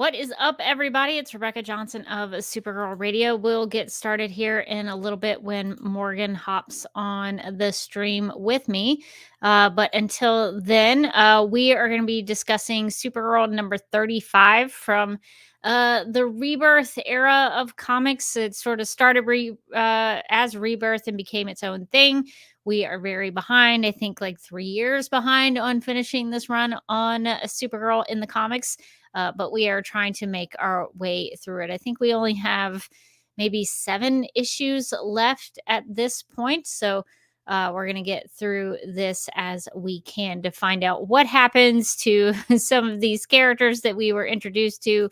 What is up, everybody? It's Rebecca Johnson of Supergirl Radio. We'll get started here in a little bit when Morgan hops on the stream with me. But until then, we are going to be discussing Supergirl number 35 from the Rebirth era of comics. It sort of started as Rebirth and became its own thing. We are very behind, I think like 3 years behind on finishing this run on Supergirl in the comics. But we are trying to make our way through it. I think we only have maybe 7 issues left at this point. So we're going to get through this as we can to find out what happens to some of these characters that we were introduced to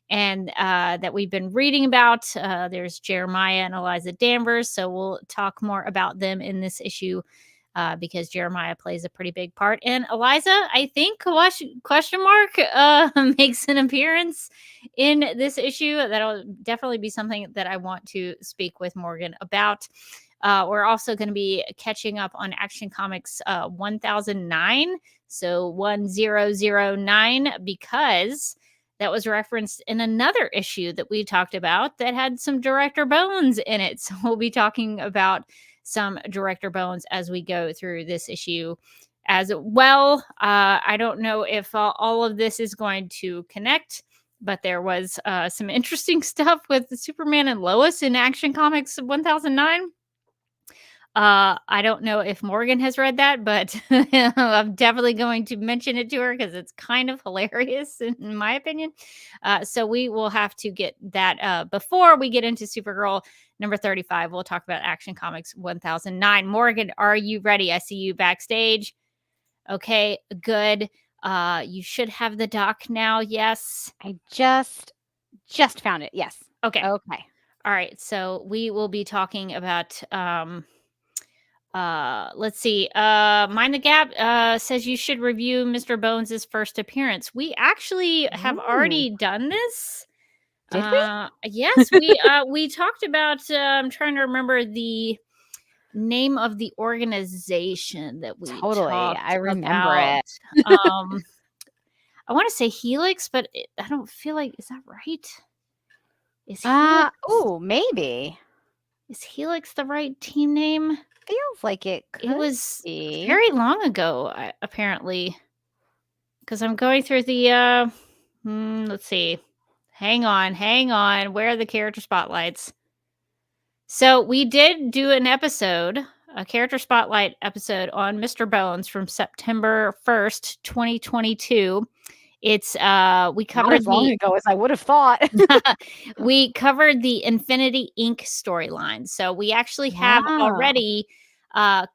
and that we've been reading about. There's Jeremiah and Eliza Danvers. So we'll talk more about them in this issue. Because Jeremiah plays a pretty big part. And Eliza, I think, question mark, makes an appearance in this issue. That'll definitely be something that I want to speak with Morgan about. We're also going to be catching up on Action Comics 1009, so 1009, because that was referenced in another issue that we talked about that had some Director Bones in it. So we'll be talking about some Director Bones as we go through this issue as well. I don't know if all of this is going to connect, but there was some interesting stuff with Superman and Lois in Action Comics 1009. I don't know if Morgan has read that, but I'm definitely going to mention it to her because it's kind of hilarious in my opinion. So we will have to get that before we get into Supergirl number 35. We'll talk about Action Comics 1009. Morgan, are you ready? I see you backstage. Okay, good. You should have the doc now. Yes. I just found it. Yes. Okay. Okay. All right. So we will be talking about let's see. Mind the Gap says you should review Mr. Bones' first appearance. We actually have already done this. Did we? Yes, we talked about I'm trying to remember the name of the organization that we Totally. talked I remember about. it. I want to say Helix, but I don't feel like, is that right? Is Helix? Maybe. Is Helix the right team name? Feels like it could It was be. very long ago, apparently. Because I'm going through the, let's see. Hang on. Where are the character spotlights? So we did do an episode, a character spotlight episode on Mr. Bones from September 1st, 2022. It's we covered not as long ago as I would have thought. we covered the Infinity Inc. storyline. So we actually have already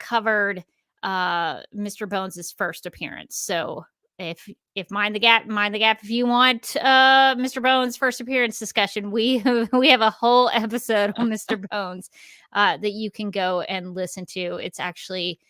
covered Mr. Bones' first appearance. So if Mind the Gap, if you want Mr. Bones' first appearance discussion, we have a whole episode on Mr. Bones that you can go and listen to. It's actually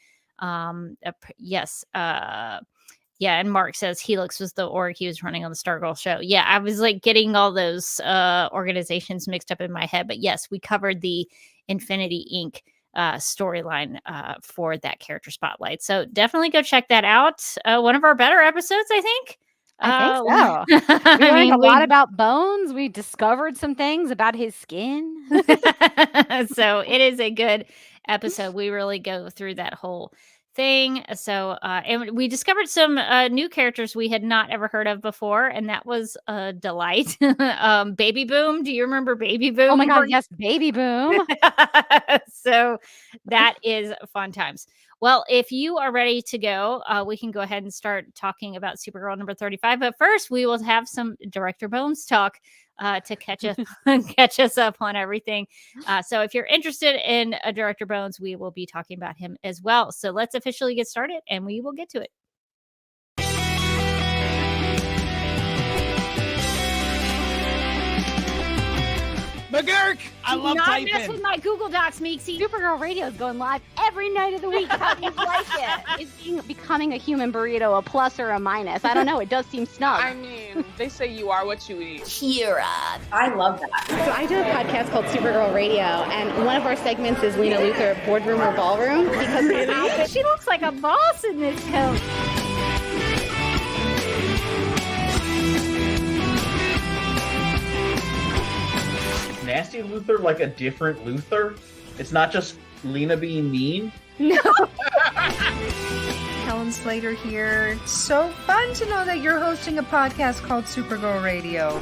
yeah, and Mark says Helix was the org he was running on the Stargirl show. Yeah, I was like getting all those organizations mixed up in my head. But yes, we covered the Infinity Inc. Storyline for that character spotlight. So definitely go check that out. One of our better episodes, I think. I think so. We learned a lot about Bones. We discovered some things about his skin. So it is a good episode. We really go through that whole thing. So and we discovered some new characters we had not ever heard of before, and that was a delight. Baby Boom, do you remember Baby Boom? Oh my god, yes, Baby Boom. So that is fun times. Well, if you are ready to go, we can go ahead and start talking about Supergirl number 35. But first, we will have some Director Bones talk to catch us up on everything. So if you're interested in Director Bones, we will be talking about him as well. So let's officially get started, and we will get to it. McGurk! I love typing. Not mess with my Google Docs, Meeksy. Supergirl Radio is going live every night of the week. How do you like it? Is becoming a human burrito a plus or a minus? I don't know. It does seem snug. I mean, they say you are what you eat. Kira. I love that. So I do a podcast called Supergirl Radio, and one of our segments is Lena Luthor, Boardroom or Ballroom, because her outfit, she looks like a boss in this coat. Nasty Luthor like a different Luthor? It's not just Lena being mean? No. Helen Slater here. So fun to know that you're hosting a podcast called Supergirl Radio.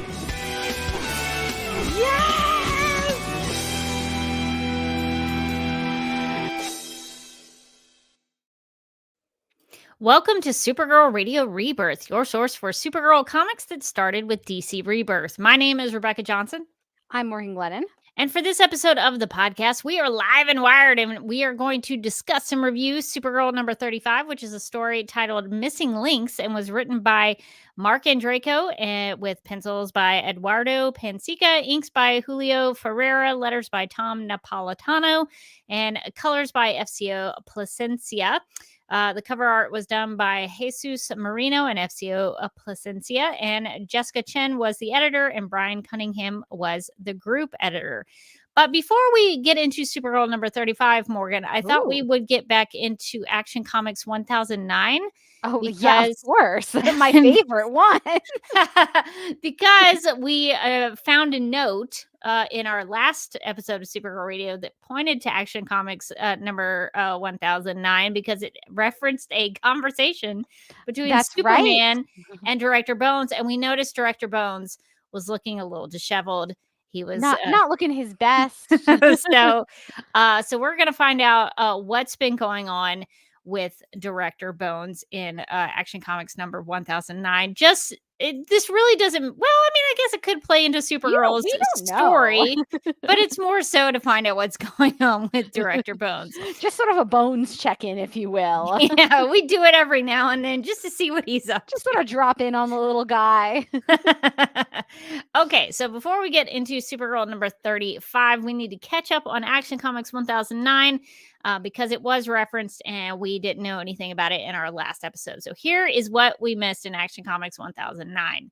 Welcome to Supergirl Radio Rebirth, your source for Supergirl comics that started with DC Rebirth. My name is Rebecca Johnson. I'm Morgan Glennon. And for this episode of the podcast, we are live and wired, and we are going to discuss and review Supergirl number 35, which is a story titled Missing Links and was written by Mark Andreyko with pencils by Eduardo Pansica, inks by Julio Ferreira, letters by Tom Napolitano, and colors by FCO Placencia. The cover art was done by Jesus Marino and FCO Placencia, and Jessica Chen was the editor, and Brian Cunningham was the group editor. But before we get into Supergirl number 35, Morgan, I thought we would get back into Action Comics 1009. Oh, yeah, of course. My favorite one. Because we found a note in our last episode of Supergirl Radio that pointed to Action Comics number 1009 because it referenced a conversation between Superman and Director Bones. And we noticed Director Bones was looking a little disheveled. He was not looking his best. so we're gonna find out what's been going on with Director Bones in Action Comics number 1009. This really doesn't. Well, I mean, I guess it could play into Supergirl's we don't story, but it's more so to find out what's going on with Director Bones. Just sort of a Bones check-in, if you will. Yeah, we do it every now and then just to see what he's up to. Just sort of drop in on the little guy. Okay, so before we get into Supergirl number 35, we need to catch up on Action Comics 1009 because it was referenced and we didn't know anything about it in our last episode. So here is what we missed in Action Comics 1009.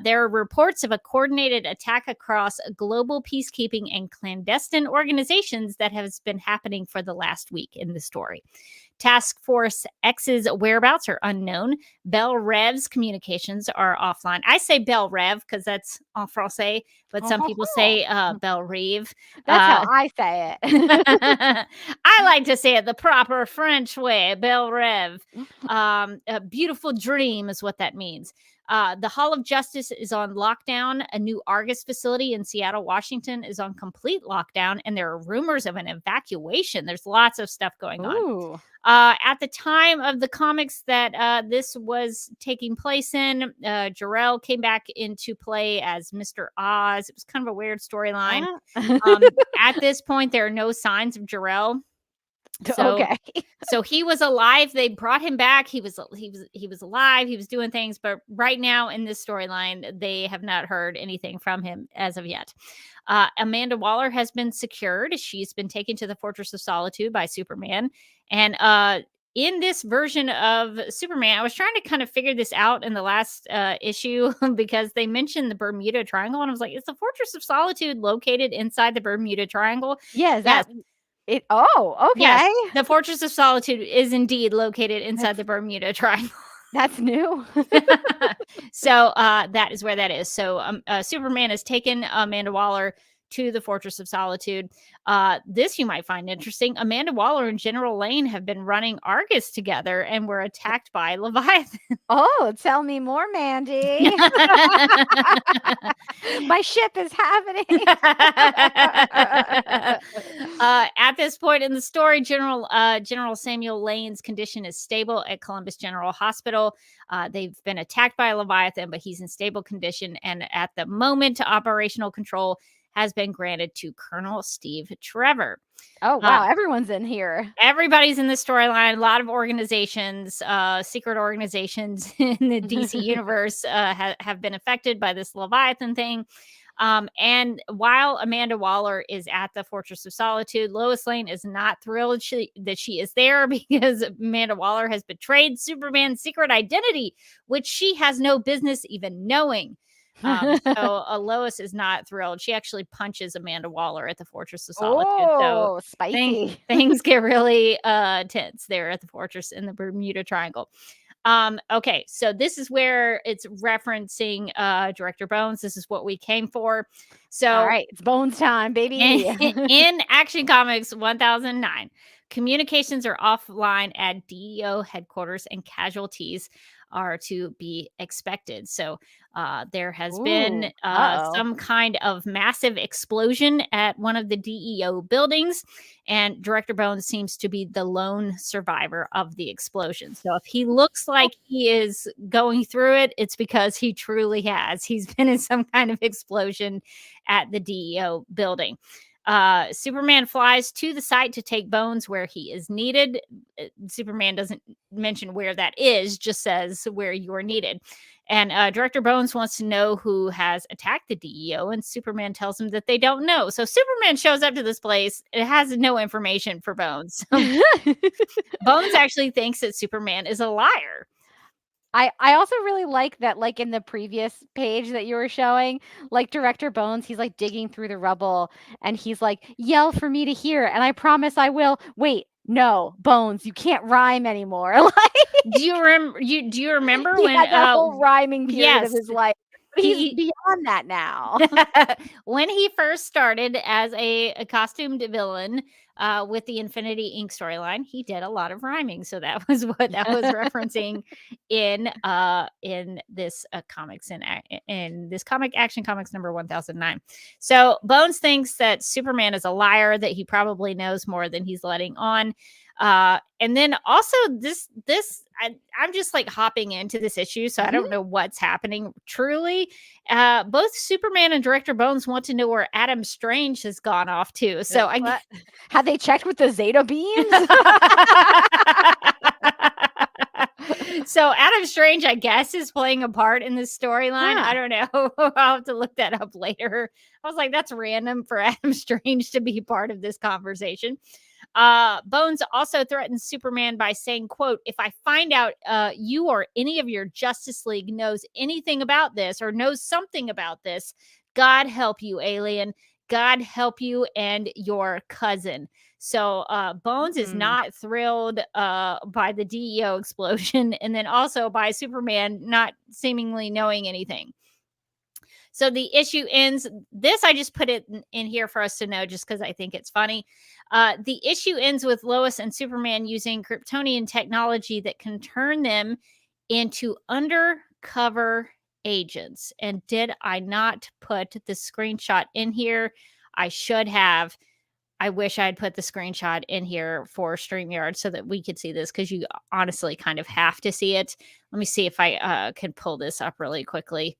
There are reports of a coordinated attack across global peacekeeping and clandestine organizations that has been happening for the last week in the story. Task Force X's whereabouts are unknown. Belle Rev's communications are offline. I say Belle Rev because that's en français, but some people say Belle Reve. That's how I say it. I like to say it the proper French way, Belle Rev. A beautiful dream is what that means. The Hall of Justice is on lockdown. A new Argus facility in Seattle, Washington is on complete lockdown, and there are rumors of an evacuation. There's lots of stuff going on. At the time of the comics that this was taking place in, Jor-El came back into play as Mr. Oz. It was kind of a weird storyline. At this point, there are no signs of Jor-El. So he was alive. They brought him back. He was alive. He was doing things, but right now in this storyline, they have not heard anything from him as of yet. Amanda Waller has been secured. She's been taken to the Fortress of Solitude by Superman, and in this version of Superman, I was trying to kind of figure this out in the last issue because they mentioned the Bermuda Triangle, and I was like, is the Fortress of Solitude located inside the Bermuda Triangle? Yes. Okay. Yes, the Fortress of Solitude is indeed located inside the Bermuda Triangle. That's new. So that is where that is. So Superman has taken Amanda Waller to the Fortress of Solitude. This you might find interesting. Amanda Waller and General Lane have been running Argus together and were attacked by Leviathan. Oh, tell me more, Mandy. My ship is happening. At this point in the story, General Samuel Lane's condition is stable at Columbus General Hospital. They've been attacked by Leviathan, but he's in stable condition. And at the moment, operational control has been granted to Colonel Steve Trevor. Oh, wow. Everyone's in here. Everybody's in the storyline. A lot of organizations, secret organizations in the DC universe have been affected by this Leviathan thing. And while Amanda Waller is at the Fortress of Solitude, Lois Lane is not thrilled that she is there because Amanda Waller has betrayed Superman's secret identity, which she has no business even knowing. So Lois is not thrilled. She actually punches Amanda Waller at the Fortress of Solitude. Oh, so spicy. Things get really tense there at the Fortress in the Bermuda Triangle. Okay, so this is where it's referencing Director Bones. This is what we came for. So all right, it's Bones time, baby. In Action Comics 1009, communications are offline at DEO headquarters and casualties are to be expected. So there has been some kind of massive explosion at one of the DEO buildings, and Director Bones seems to be the lone survivor of the explosion. So if he looks like he is going through it, it's because he truly has. He's been in some kind of explosion at the DEO building. Superman flies to the site to take Bones where he is needed. Superman doesn't mention where that is, just says where you're needed. And Director Bones wants to know who has attacked the DEO, and Superman tells him that they don't know. So Superman shows up to this place. It has no information for Bones. Bones actually thinks that Superman is a liar. I also really like that, like in the previous page that you were showing, like Director Bones, he's like digging through the rubble and he's like, yell for me to hear. And I promise I will. Wait, no, Bones, you can't rhyme anymore. Like, do you remember he when had that whole rhyming period of yes. his life? He's beyond that now. When he first started as a costumed villain, with the Infinity Inc. storyline. He did a lot of rhyming, so that was what that was referencing in this comics in this comic Action Comics number 1009. So Bones thinks that Superman is a liar, that he probably knows more than he's letting on. And then also I'm just like hopping into this issue, so I don't know what's happening truly. Both Superman and Director Bones want to know where Adam Strange has gone off to. So have they checked with the Zeta beams? So Adam Strange, I guess, is playing a part in this storyline. I don't know. I'll have to look that up later. I was like, that's random for Adam Strange to be part of this conversation. Bones also threatens Superman by saying, quote, if I find out you or any of your Justice League knows anything about this or knows something about this, God help you, alien. God help you and your cousin. So Bones is not thrilled by the DEO explosion, and then also by Superman not seemingly knowing anything. So the issue ends. This, I just put it in here for us to know just because I think it's funny. The issue ends with Lois and Superman using Kryptonian technology that can turn them into undercover agents. And did I not put the screenshot in here? I should have. I wish I had put the screenshot in here for StreamYard so that we could see this, because you honestly kind of have to see it. Let me see if I can pull this up really quickly.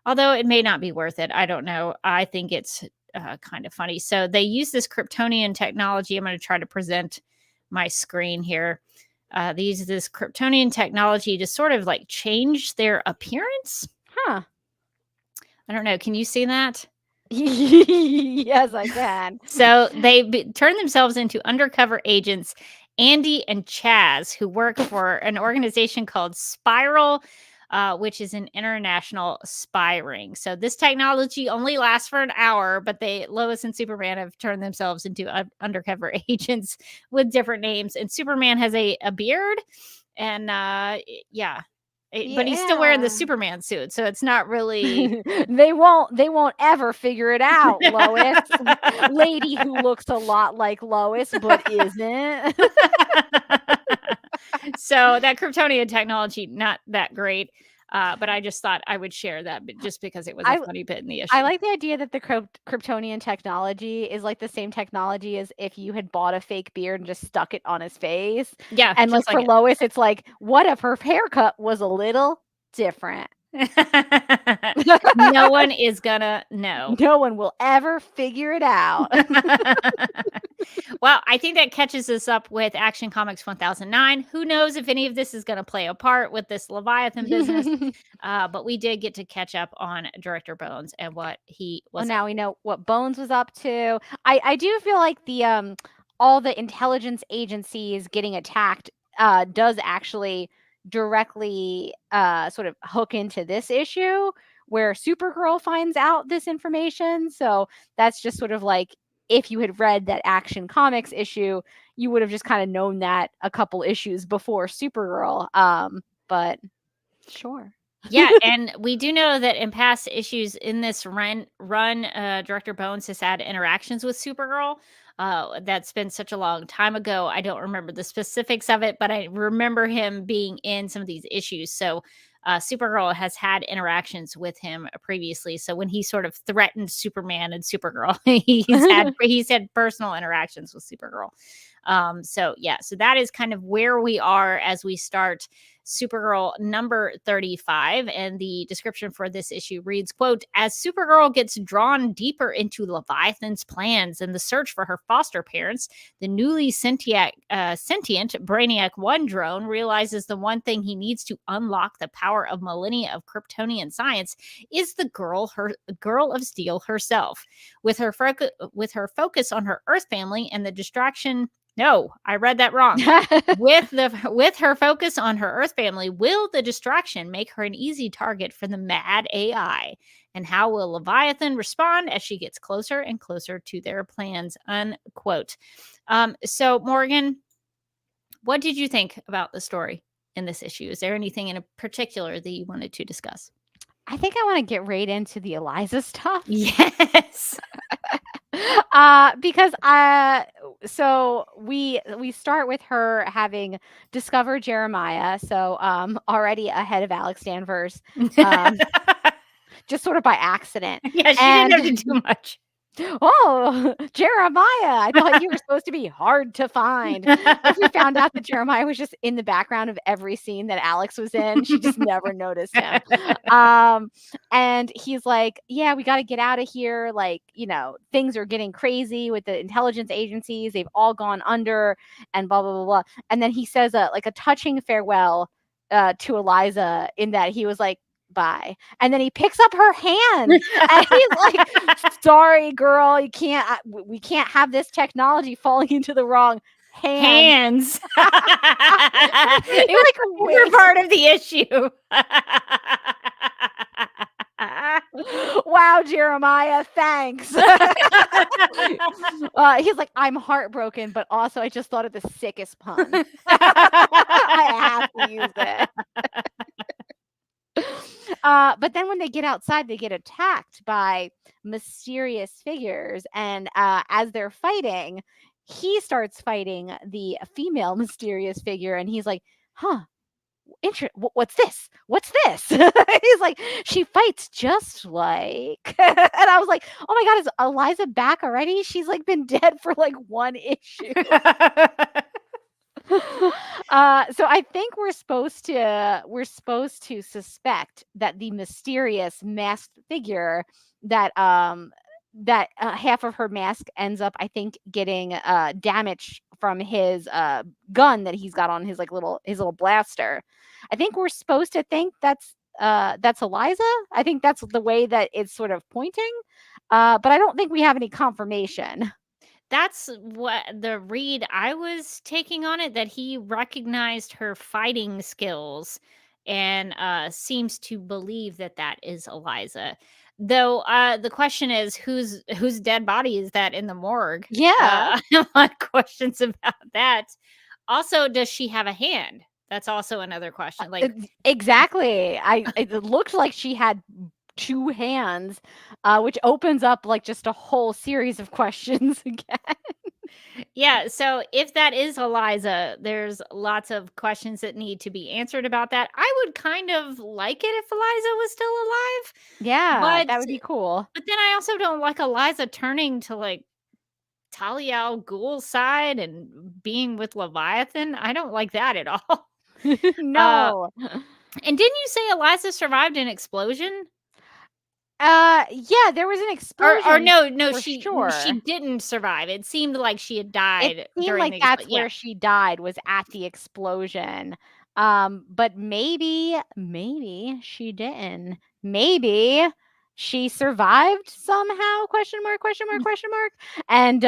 Although it may not be worth it. I don't know. I think it's kind of funny. So they use this Kryptonian technology. I'm going to try to present my screen here. They use this Kryptonian technology to sort of like change their appearance. Huh. I don't know. Can you see that? Yes, I can. So they turn themselves into undercover agents, Andy and Chaz, who work for an organization called Spiral, which is an international spy ring. So this technology only lasts for an hour, but Lois and Superman have turned themselves into undercover agents with different names. And Superman has a beard, and but he's still wearing the Superman suit, so it's not really. They won't ever figure it out, Lois. Lady who looks a lot like Lois but isn't. So that Kryptonian technology, not that great. But I just thought I would share that just because it was a funny bit in the issue. I like the idea that the Kryptonian technology is like the same technology as if you had bought a fake beard and just stuck it on his face. Yeah. And like for Lois, it's like, what if her haircut was a little different? No one is gonna know. No one will ever figure it out. Well, I think that catches us up with Action Comics 1009. Who knows if any of this is going to play a part with this Leviathan business? But we did get to catch up on Director Bones and what he was. Well, now we know what Bones was up to. I do feel like the all the intelligence agencies getting attacked does actually directly sort of hook into this issue where Supergirl finds out this information. So that's just sort of like, if you had read that Action Comics issue, you would have just kind of known that a couple issues before Supergirl. But sure. Yeah, and we do know that in past issues in this run, Director Bones has had interactions with Supergirl. That's been such a long time ago. I don't remember the specifics of it, but I remember him being in some of these issues. So Supergirl has had interactions with him previously. So when he sort of threatened Superman and Supergirl, he's had personal interactions with Supergirl. So that is kind of where we are as we start Supergirl number 35. And the description for this issue reads, quote, as Supergirl gets drawn deeper into Leviathan's plans and the search for her foster parents, the newly sentient Brainiac 1 drone realizes the one thing he needs to unlock the power of millennia of Kryptonian science is the girl of steel herself. With her focus on her Earth family and the distraction. No, I read that wrong. With her focus on her Earth family, will the distraction make her an easy target for the mad AI? And how will Leviathan respond as she gets closer and closer to their plans? Unquote. So, Morgan, what did you think about the story in this issue? Is there anything in particular that you wanted to discuss? I think I want to get right into the Eliza stuff. Yes. Because we start with her having discovered Jeremiah. So already ahead of Alex Danvers, just sort of by accident. Yeah, she didn't have to do much. Oh, Jeremiah! I thought you were supposed to be hard to find. Like we found out that Jeremiah was just in the background of every scene that Alex was in. She just never noticed him. And he's like, "Yeah, we got to get out of here. Like, things are getting crazy with the intelligence agencies. They've all gone under, and blah blah blah blah." And then he says a touching farewell to Eliza, in that he was like, "Bye," and then he picks up her hand and he's like, "Sorry, girl, we can't have this technology falling into the wrong hands." It was like part of the issue. Wow, Jeremiah, thanks. He's like, "I'm heartbroken, but also I just thought of the sickest pun. I have to use it." But then when they get outside, they get attacked by mysterious figures. And as they're fighting, he starts fighting the female mysterious figure. And he's like, "Huh, what's this? What's this?" He's like, "She fights just like." And I was like, "Oh my God, is Eliza back already? She's like been dead for like one issue." So I think we're supposed to suspect that the mysterious masked figure that half of her mask ends up, I think, getting damage from his gun that he's got on his little blaster. I think we're supposed to think that's Eliza. I think that's the way that it's sort of pointing, but I don't think we have any confirmation. That's what the read I was taking on it, that he recognized her fighting skills and seems to believe that that is Eliza. Though the question is, whose dead body is that in the morgue? Yeah. I have a lot of questions about that. Also, does she have a hand? That's also another question. Like, exactly. It looked like she had two hands, which opens up like just a whole series of questions again. yeah, so if that is Eliza, there's lots of questions that need to be answered about that. I would kind of like it if Eliza was still alive. Yeah, that would be cool. But then I also don't like Eliza turning to like Talia al Ghul's side and being with Leviathan. I don't like that at all. No. And didn't you say Eliza survived an explosion? Yeah, there was an explosion. Or no, she didn't survive. It seemed like she had died. It seemed like that's where she died, was at the explosion. But maybe she didn't. Maybe she survived somehow, question mark. And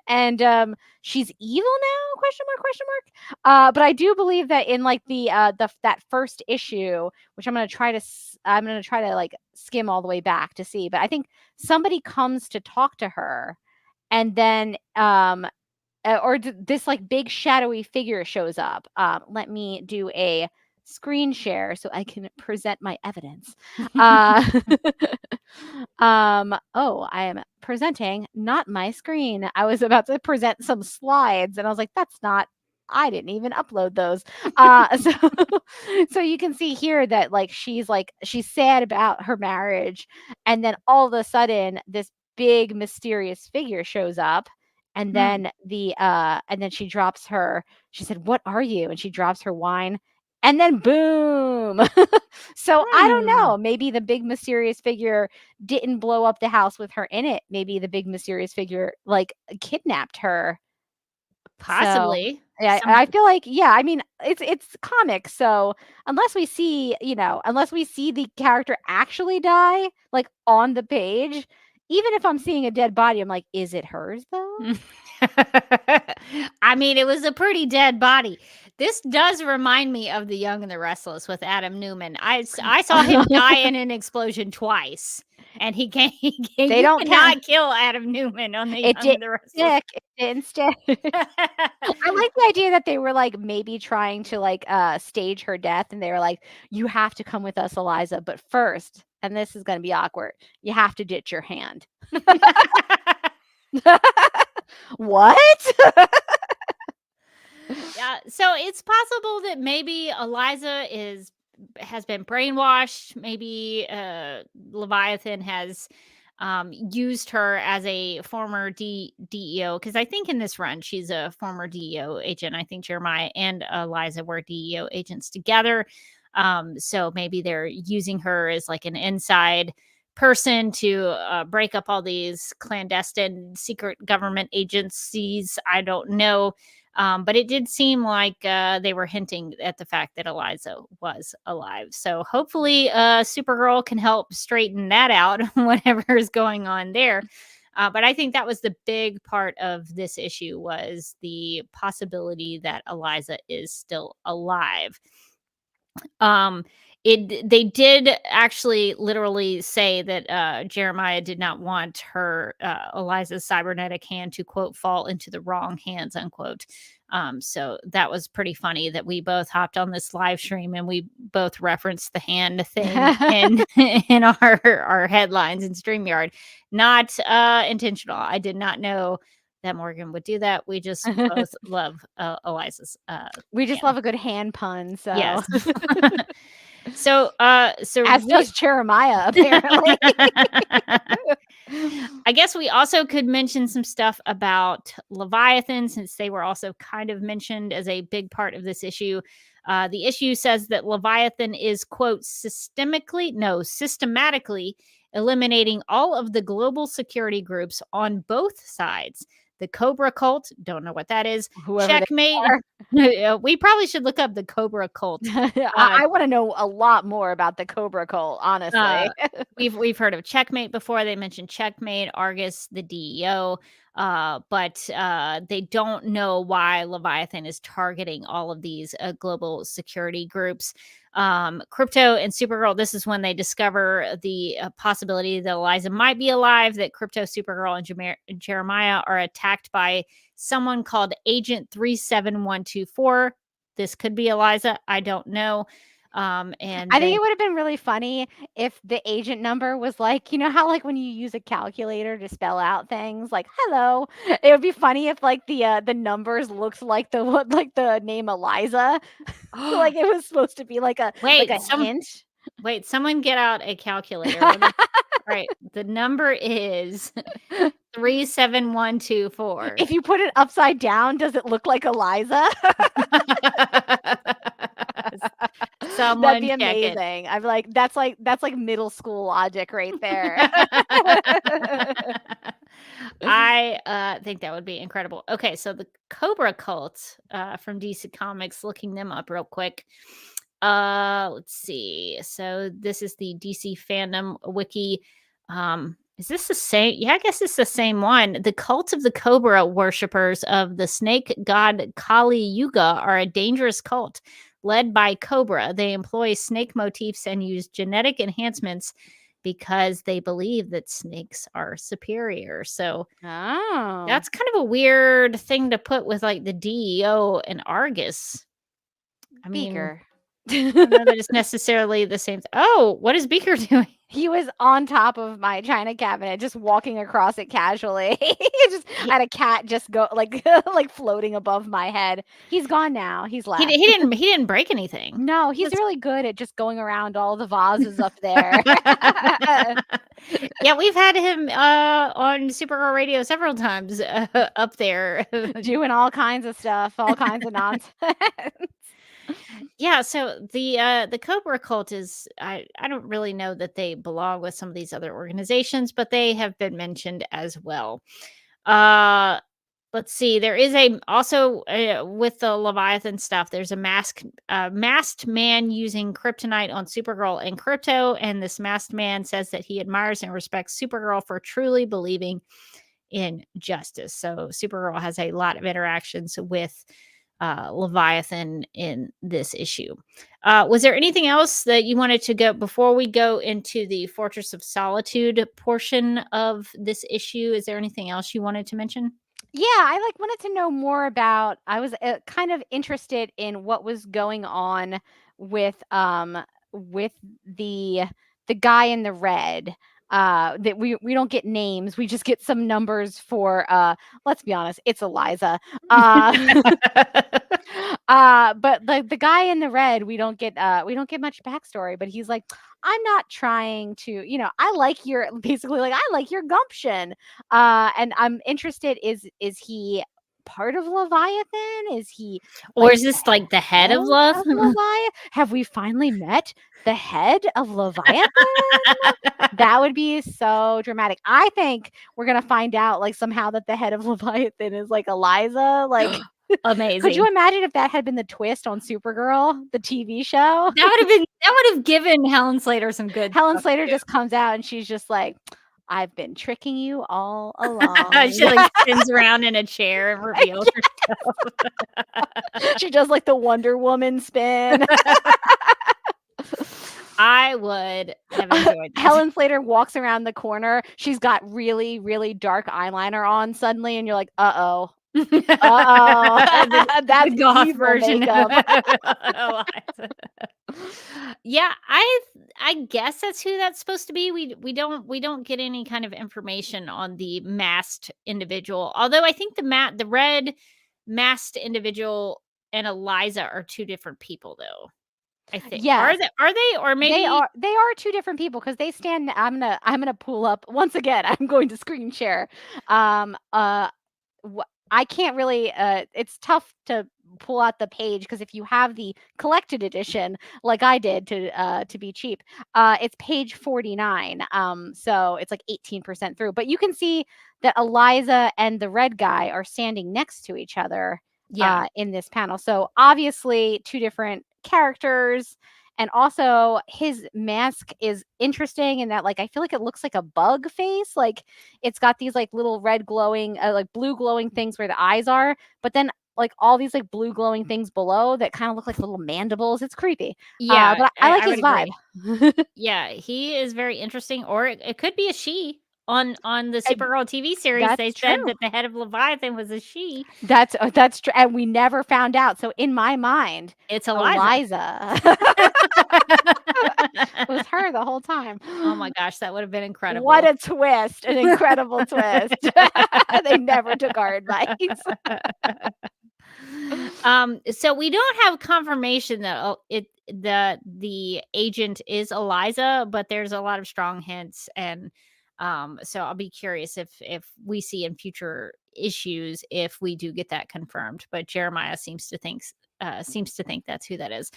and she's evil now, question mark. But I do believe that in like that first issue, which I'm going to try to like skim all the way back to see, but I think somebody comes to talk to her, and then this like big shadowy figure shows up. Let me do a screen share so I can present my evidence. Oh, I am presenting not my screen. I was about to present some slides and I was like, I didn't even upload those. So you can see here that like she's sad about her marriage, and then all of a sudden this big mysterious figure shows up, and then she drops she said, "What are you?" And she drops her wine, and then boom. So I don't know. Maybe the big mysterious figure didn't blow up the house with her in it. Maybe the big mysterious figure like kidnapped her. Possibly. So, yeah, I feel like, yeah, I mean, it's comics, so unless we see the character actually die, like on the page, even if I'm seeing a dead body, I'm like, is it hers though? I mean, it was a pretty dead body. This does remind me of The Young and the Restless with Adam Newman. I saw him die in an explosion twice, and he can't. They don't cannot kill Adam Newman on The Young and the Restless. It didn't stick. I like the idea that they were like maybe trying to like stage her death, and they were like, "You have to come with us, Eliza, but first, and this is going to be awkward, you have to ditch your hand." What? Yeah, so it's possible that maybe Eliza has been brainwashed. Maybe Leviathan has used her as a former DEO, because I think in this run she's a former DEO agent. I think Jeremiah and Eliza were DEO agents together. So maybe they're using her as like an inside person to break up all these clandestine secret government agencies. I don't know. But it did seem like they were hinting at the fact that Eliza was alive. So hopefully Supergirl can help straighten that out, whatever is going on there. But I think that was the big part of this issue, was the possibility that Eliza is still alive. They did actually literally say that Jeremiah did not want her Eliza's cybernetic hand to, quote, fall into the wrong hands, unquote. So that was pretty funny that we both hopped on this live stream and we both referenced the hand thing in our headlines in StreamYard. Not intentional. I did not know that Morgan would do that. We just both love Eliza's We just love a good hand pun. So yes. So as does Jeremiah, apparently. I guess we also could mention some stuff about Leviathan, since they were also kind of mentioned as a big part of this issue. The issue says that Leviathan is, quote, systematically eliminating all of the global security groups on both sides. The Cobra Cult, don't know what that is. Whoever Checkmate. We probably should look up the Cobra Cult. I want to know a lot more about the Cobra Cult, honestly. We've heard of Checkmate before. They mentioned Checkmate, Argus, the DEO, but they don't know why Leviathan is targeting all of these global security groups. Crypto and Supergirl, this is when they discover the possibility that Eliza might be alive, that Crypto, Supergirl, and Jeremiah are attacked by someone called Agent 37124. This could be Eliza. I don't know. And I think it would have been really funny if the agent number was like, you know how like when you use a calculator to spell out things, like hello. It would be funny if like the numbers looked like the name Eliza. Like it was supposed to be like a hint. Wait, someone get out a calculator. Right, the number is 37124. If you put it upside down, does it look like Eliza? Someone That'd be amazing. I'm like, that's like middle school logic right there. I think that would be incredible. Okay, so the Cobra Cult from DC Comics, looking them up real quick. Let's see. So this is the DC fandom wiki. Is this the same? Yeah, I guess it's the same one. The cult of the Cobra worshippers of the snake god Kali Yuga are a dangerous cult led by Cobra. They employ snake motifs and use genetic enhancements because they believe that snakes are superior. So that's kind of a weird thing to put with like the DEO and Argus. I mean, Beaker. I don't know that it's necessarily the same. Oh, what is Beaker doing? He was on top of my china cabinet, just walking across it casually. I had a cat just go like floating above my head. He's gone now. He's left. He didn't break anything. No, he's really good at just going around all the vases up there. Yeah, we've had him on Supergirl Radio several times up there doing all kinds of stuff, all kinds of nonsense. Yeah, so the Cobra Cult is, I don't really know that they belong with some of these other organizations, but they have been mentioned as well. Let's see, there is also with the Leviathan stuff, there's a masked man using kryptonite on Supergirl and Crypto, and this masked man says that he admires and respects Supergirl for truly believing in justice. So Supergirl has a lot of interactions with Leviathan in this issue. Was there anything else that you wanted to go before we go into the Fortress of Solitude portion of this issue? Is there anything else you wanted to mention? Yeah, I wanted to know more about. I was kind of interested in what was going on with the guy in the red. that we don't get names. We just get some numbers for let's be honest, it's Eliza. But the guy in the red, we don't get much backstory, but he's like, I'm not trying to, I like your basically like I like your gumption. And I'm interested, is he part of Leviathan? Is he Or is this like the head of love? Leviathan? Have we finally met the head of Leviathan? That would be so dramatic. I think we're gonna find out like somehow that the head of Leviathan is like Eliza. Like amazing. Could you imagine if that had been the twist on Supergirl, the TV show? That would have given Helen Slater some good. Helen Slater just comes out and she's just like, I've been tricking you all along. She like spins around in a chair and reveals herself. She does like the Wonder Woman spin. I would have enjoyed that. Helen Slater walks around the corner. She's got really, really dark eyeliner on suddenly, and you're like, uh-oh. That's the goth evil version makeup. Yeah, I guess that's who that's supposed to be. We don't get any kind of information on the masked individual. Although I think the red masked individual and Eliza are two different people, though. I think. Yes. Are they? Or maybe they are two different people because they stand. I'm gonna pull up once again. I'm going to screen share. I can't really. It's tough to pull out the page because if you have the collected edition, like I did to be cheap, it's page 49. So it's like 18% through. But you can see that Eliza and the red guy are standing next to each other. Yeah. In this panel. So obviously two different characters, and also his mask is interesting in that like I feel like it looks like a bug face. Like it's got these like little red glowing like blue glowing things where the eyes are, but then like all these like blue glowing things below that kind of look like little mandibles. It's creepy. Yeah, but I like I his would vibe. Yeah, he is very interesting. Or it could be a she. On the Supergirl TV series, That's they said true. that the head of Leviathan was a she. That's true, and we never found out. So in my mind, It's Eliza. It was her the whole time. Oh my gosh, that would have been incredible. What a twist! An incredible twist. They never took our advice. So we don't have confirmation that the agent is Eliza, but there's a lot of strong hints, and so I'll be curious if we see in future issues if we do get that confirmed. But Jeremiah seems to think that's who that is.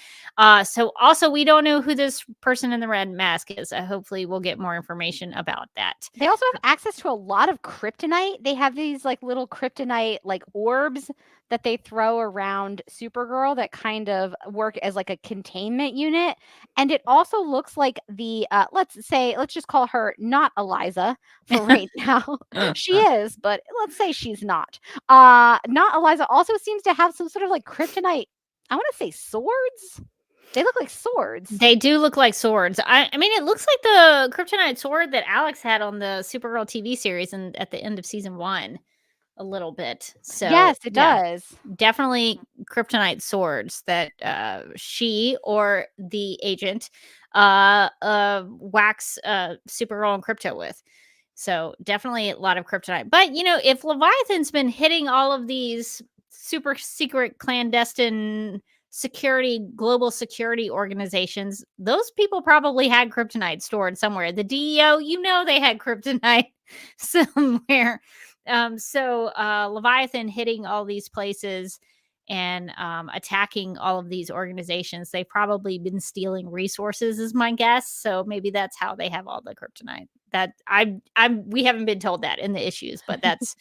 So also we don't know who this person in the red mask is. Hopefully we'll get more information about that. They also have access to a lot of kryptonite. They have these like little kryptonite like orbs that they throw around Supergirl that kind of work as like a containment unit. And it also looks like the let's just call her not Eliza for right now. She is, but let's say she's not. Not Eliza also seems to have some sort of like kryptonite, I want to say swords. They look like swords. They do look like swords. I mean, it looks like the kryptonite sword that Alex had on the Supergirl TV series and at the end of season 1 a little bit. So yes, it does. Definitely kryptonite swords that she or the agent wax Supergirl and Krypto with. So definitely a lot of kryptonite. But if Leviathan's been hitting all of these super secret clandestine global security organizations, those people probably had kryptonite stored somewhere. The DEO, they had kryptonite somewhere. So Leviathan hitting all these places and attacking all of these organizations, they've probably been stealing resources is my guess. So maybe that's how they have all the kryptonite. That we haven't been told that in the issues, but that's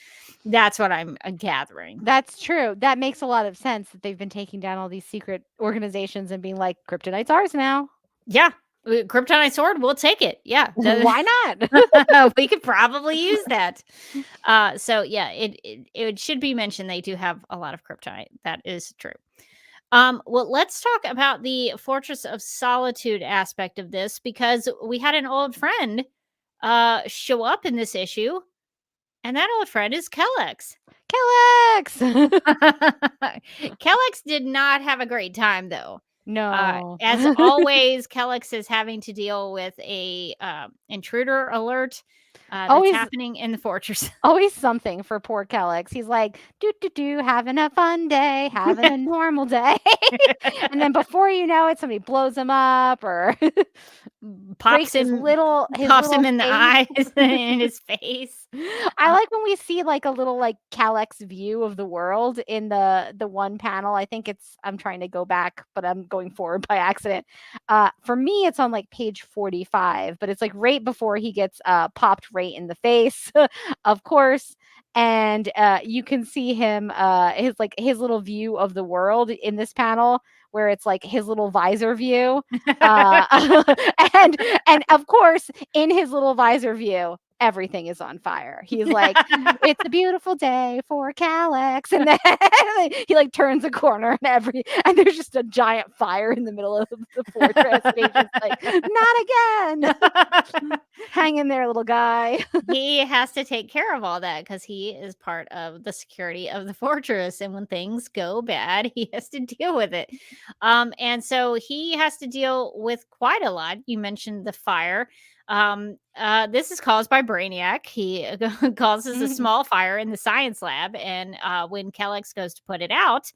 what I'm gathering. That's true. That makes a lot of sense that they've been taking down all these secret organizations and being like, kryptonite's ours now. Yeah. Kryptonite sword, we'll take it. Yeah. Why not? We could probably use that. So yeah, it should be mentioned they do have a lot of kryptonite. That is true. Well, let's talk about the Fortress of Solitude aspect of this, because we had an old friend show up in this issue, and that old friend is Kellex. Kellex did not have a great time, though. No. As always, Kellex is having to deal with a intruder alert that's Always happening in the fortress. Always something for poor Kellex. He's like, having a fun day, having a normal day. And then before you know it, somebody blows him up or breaks his little pops him in the face. eyes and in his face. I like when we see like a little like Kellex view of the world in the one panel. I think I'm trying to go back, but I'm going forward by accident. For me, it's on like page 45, but it's like right before he gets popped right in the face, of course. And you can see him his little view of the world in this panel where it's like his little visor view. And of course, in his little visor view, everything is on fire. He's like, it's a beautiful day for Kellex. And then he like turns a corner and there's just a giant fire in the middle of the fortress. And he's just like, not again. Hang in there, little guy. He has to take care of all that because he is part of the security of the fortress. And when things go bad, he has to deal with it. And so he has to deal with quite a lot. You mentioned the fire. This is caused by Brainiac. He causes a small fire in the science lab, and when Kellex goes to put it out,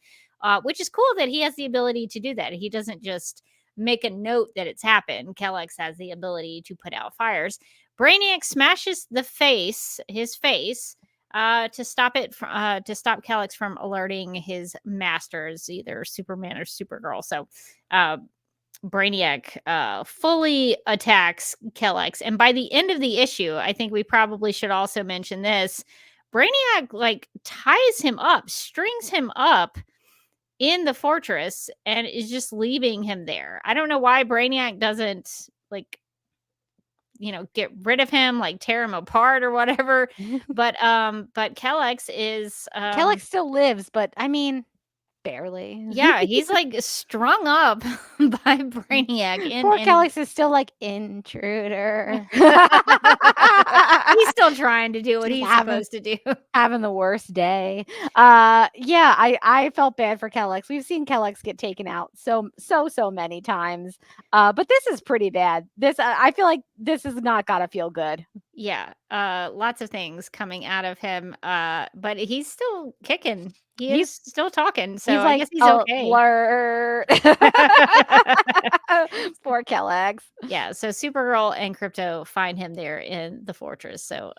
which is cool that he has the ability to do that. He doesn't just make a note that it's happened. Kellex has the ability to put out fires. Brainiac smashes his face, to stop Kellex from alerting his masters, either Superman or Supergirl. So, Brainiac fully attacks Kellex, and by the end of the issue, I think we probably should also mention this. Brainiac like ties him up, strings him up in the fortress, and is just leaving him there. I don't know why Brainiac doesn't like get rid of him, like tear him apart or whatever. But Kellex is Kellex still lives, but I mean, barely. Yeah, he's like strung up by Brainiac. Poor Kellex is still like intruder. He's still trying to do what he's supposed to do. Having the worst day. Yeah, I felt bad for Kellex. We've seen Kellex get taken out so many times. But this is pretty bad. I feel like this has not gotta feel good. Yeah, lots of things coming out of him. But he's still kicking. He's still talking. So I guess he's okay. Poor Kellex. Yeah. So Supergirl and Crypto find him there in the fortress. So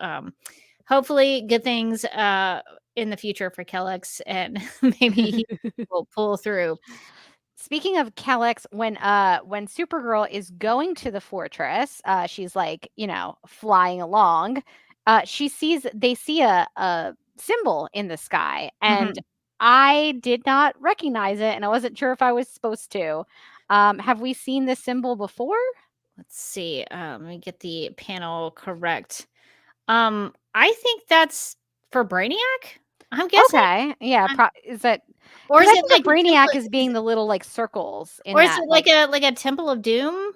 hopefully good things in the future for Kellex, and maybe he will pull through. Speaking of Kellex, when Supergirl is going to the fortress, she's like, flying along. They see a symbol in the sky, and I did not recognize it, and I wasn't sure if I was supposed to. Have we seen this symbol before? Let's see. Let me get the panel correct. I think that's for Brainiac. I'm guessing. Okay, yeah. Is that? Or is it like Brainiac as being the little like circles? Or is it like a Temple of Doom?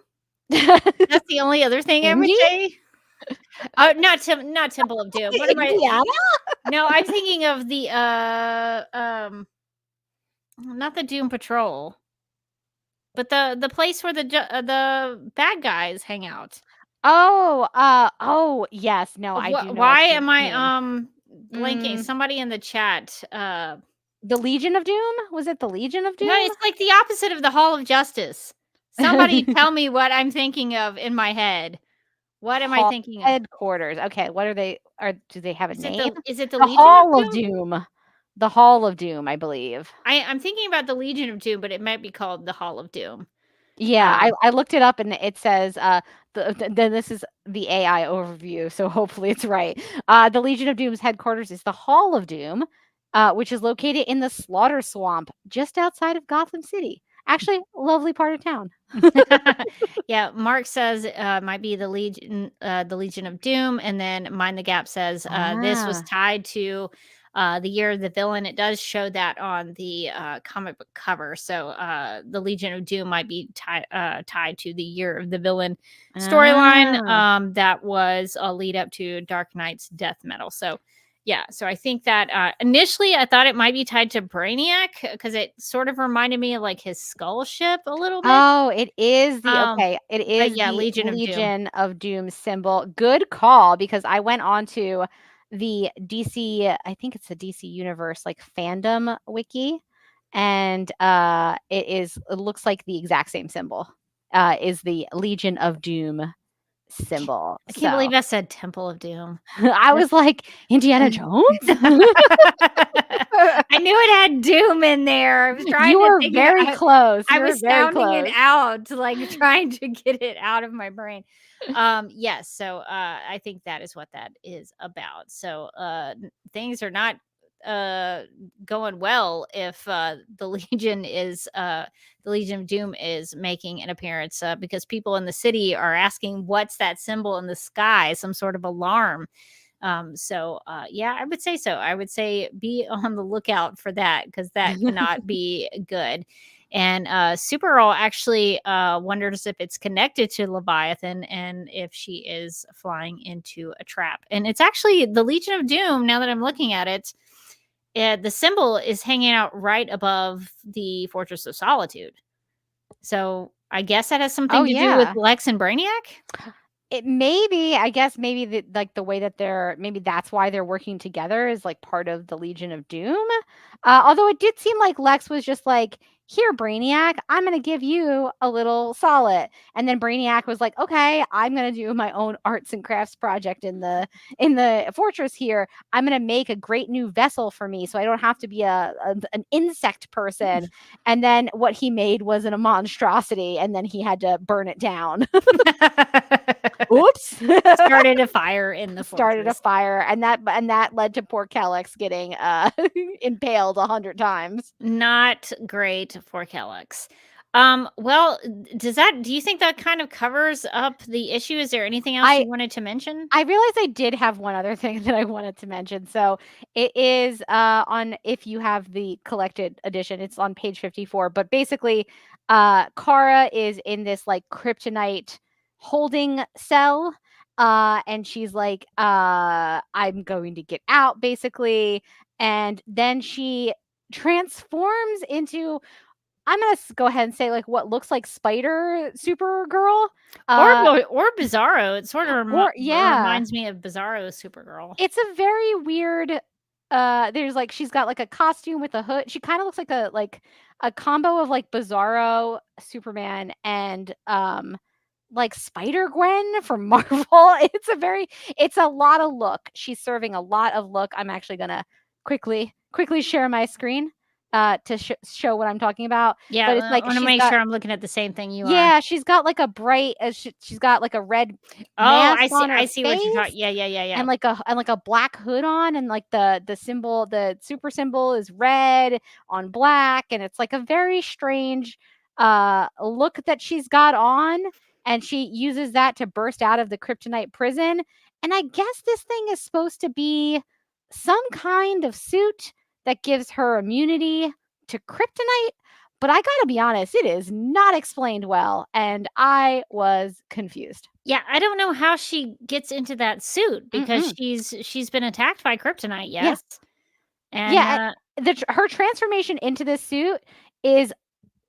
That's the only other thing I would say. Oh, not Temple of Doom. What am I? Indiana? No, I'm thinking of the not the Doom Patrol, but the place where the bad guys hang out. Oh, yes. No, I do know. Why am I blanking? Somebody in the chat. The Legion of Doom? Was it the Legion of Doom? No, it's like the opposite of the Hall of Justice. Somebody tell me what I'm thinking of in my head. What am I thinking of? Headquarters. Okay, what are they? Do they have a name? Is it the Legion Hall of Doom? Doom? The Hall of Doom, I believe. I'm thinking about the Legion of Doom, but it might be called the Hall of Doom. Yeah, I looked it up and it says then this is the AI overview, so hopefully it's right. The Legion of Doom's headquarters is the Hall of Doom, which is located in the Slaughter Swamp just outside of Gotham City. Actually, a lovely part of town. Yeah, Mark says might be the Legion of Doom, and then Mind the Gap says this was tied to the year of the villain. It does show that on the comic book cover, so the Legion of Doom might be tied to the year of the villain storyline that was a lead up to Dark Knight's death metal. So Yeah, so I think that initially I thought it might be tied to Brainiac because it sort of reminded me of like his skull ship a little bit. Oh, it is the it But is yeah, the Legion of Doom. Legion of Doom symbol. Good call, because I went on to the DC, I think it's the DC Universe like fandom wiki, and it looks like the exact same symbol. Is the Legion of Doom symbol. I can't believe I said Temple of Doom. I was like, Indiana Jones? I knew it had Doom in there. I was trying You to were think very close. I You were was very sounding it close. out, like trying to get it out of my brain. Yes, so I think that is what that is about. So things are not going well if the Legion of Doom is making an appearance, because people in the city are asking, what's that symbol in the sky? Some sort of alarm. Yeah, I would say so. I would say be on the lookout for that, because that cannot be good. And Supergirl actually wonders if it's connected to Leviathan and if she is flying into a trap. And it's actually the Legion of Doom, now that I'm looking at it, the symbol is hanging out right above the Fortress of Solitude. So I guess that has something to do with Lex and Brainiac? It maybe, I guess maybe the way that maybe that's why they're working together is like part of the Legion of Doom. Although it did seem like Lex was just like, here, Brainiac, I'm going to give you a little solid. And then Brainiac was like, okay, I'm going to do my own arts and crafts project in the fortress here. I'm going to make a great new vessel for me so I don't have to be an insect person. And then what he made was a monstrosity, and then he had to burn it down. Oops. Started a fire in the fortress. Started a fire, and that led to poor Kellex getting impaled 100 times. Not great for Kellex. Well, do you think that kind of covers up the issue? Is there anything else you wanted to mention? I realized I did have one other thing that I wanted to mention. So it is on, if you have the collected edition, it's on page 54. But basically, Kara is in this like kryptonite holding cell. And she's like, I'm going to get out, basically. And then she transforms into, I'm going to go ahead and say like what looks like Spider Supergirl. Or Bizarro. It sort of reminds me of Bizarro Supergirl. It's a very weird, there's like, she's got like a costume with a hood. She kind of looks like a combo of like Bizarro, Superman, and like Spider-Gwen from Marvel. It's a lot of look. She's serving a lot of look. I'm actually gonna quickly share my screen to show what I'm talking about. Yeah, but it's like, I want to make sure I'm looking at the same thing you are. Yeah, she's got like a bright, she's got like a red. I see what you're talking. Yeah. And like a black hood on, and like the symbol, the super symbol is red on black, and it's like a very strange look that she's got on. And she uses that to burst out of the kryptonite prison. And I guess this thing is supposed to be some kind of suit that gives her immunity to kryptonite. But I gotta be honest, it is not explained well. And I was confused. Yeah, I don't know how she gets into that suit, because she's been attacked by kryptonite, yes? Yeah. And her transformation into this suit is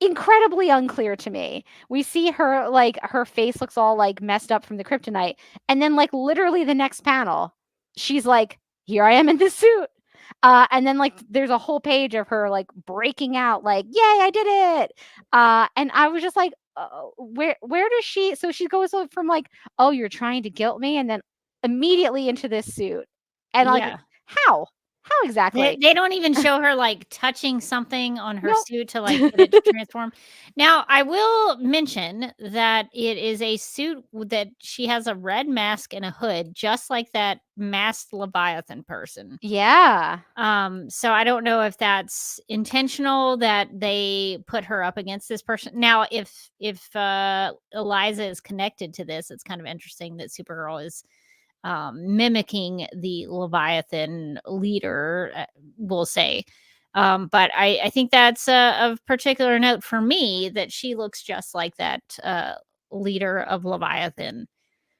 incredibly unclear to me. We see her, like, her face looks all like messed up from the kryptonite, and then like literally the next panel she's like, here I am in this suit, and then like there's a whole page of her like breaking out like, yay, I did it, and I was just like, where does she, so she goes from like, oh, you're trying to guilt me, and then immediately into this suit, and like, how exactly? They don't even show her like touching something on her suit to like get it to transform. Now, I will mention that it is a suit that she has a red mask and a hood, just like that masked Leviathan person. Yeah. So I don't know if that's intentional that they put her up against this person. Now, if Eliza is connected to this, it's kind of interesting that Supergirl is mimicking the Leviathan leader, we'll say. But I think that's of particular note for me, that she looks just like that leader of Leviathan.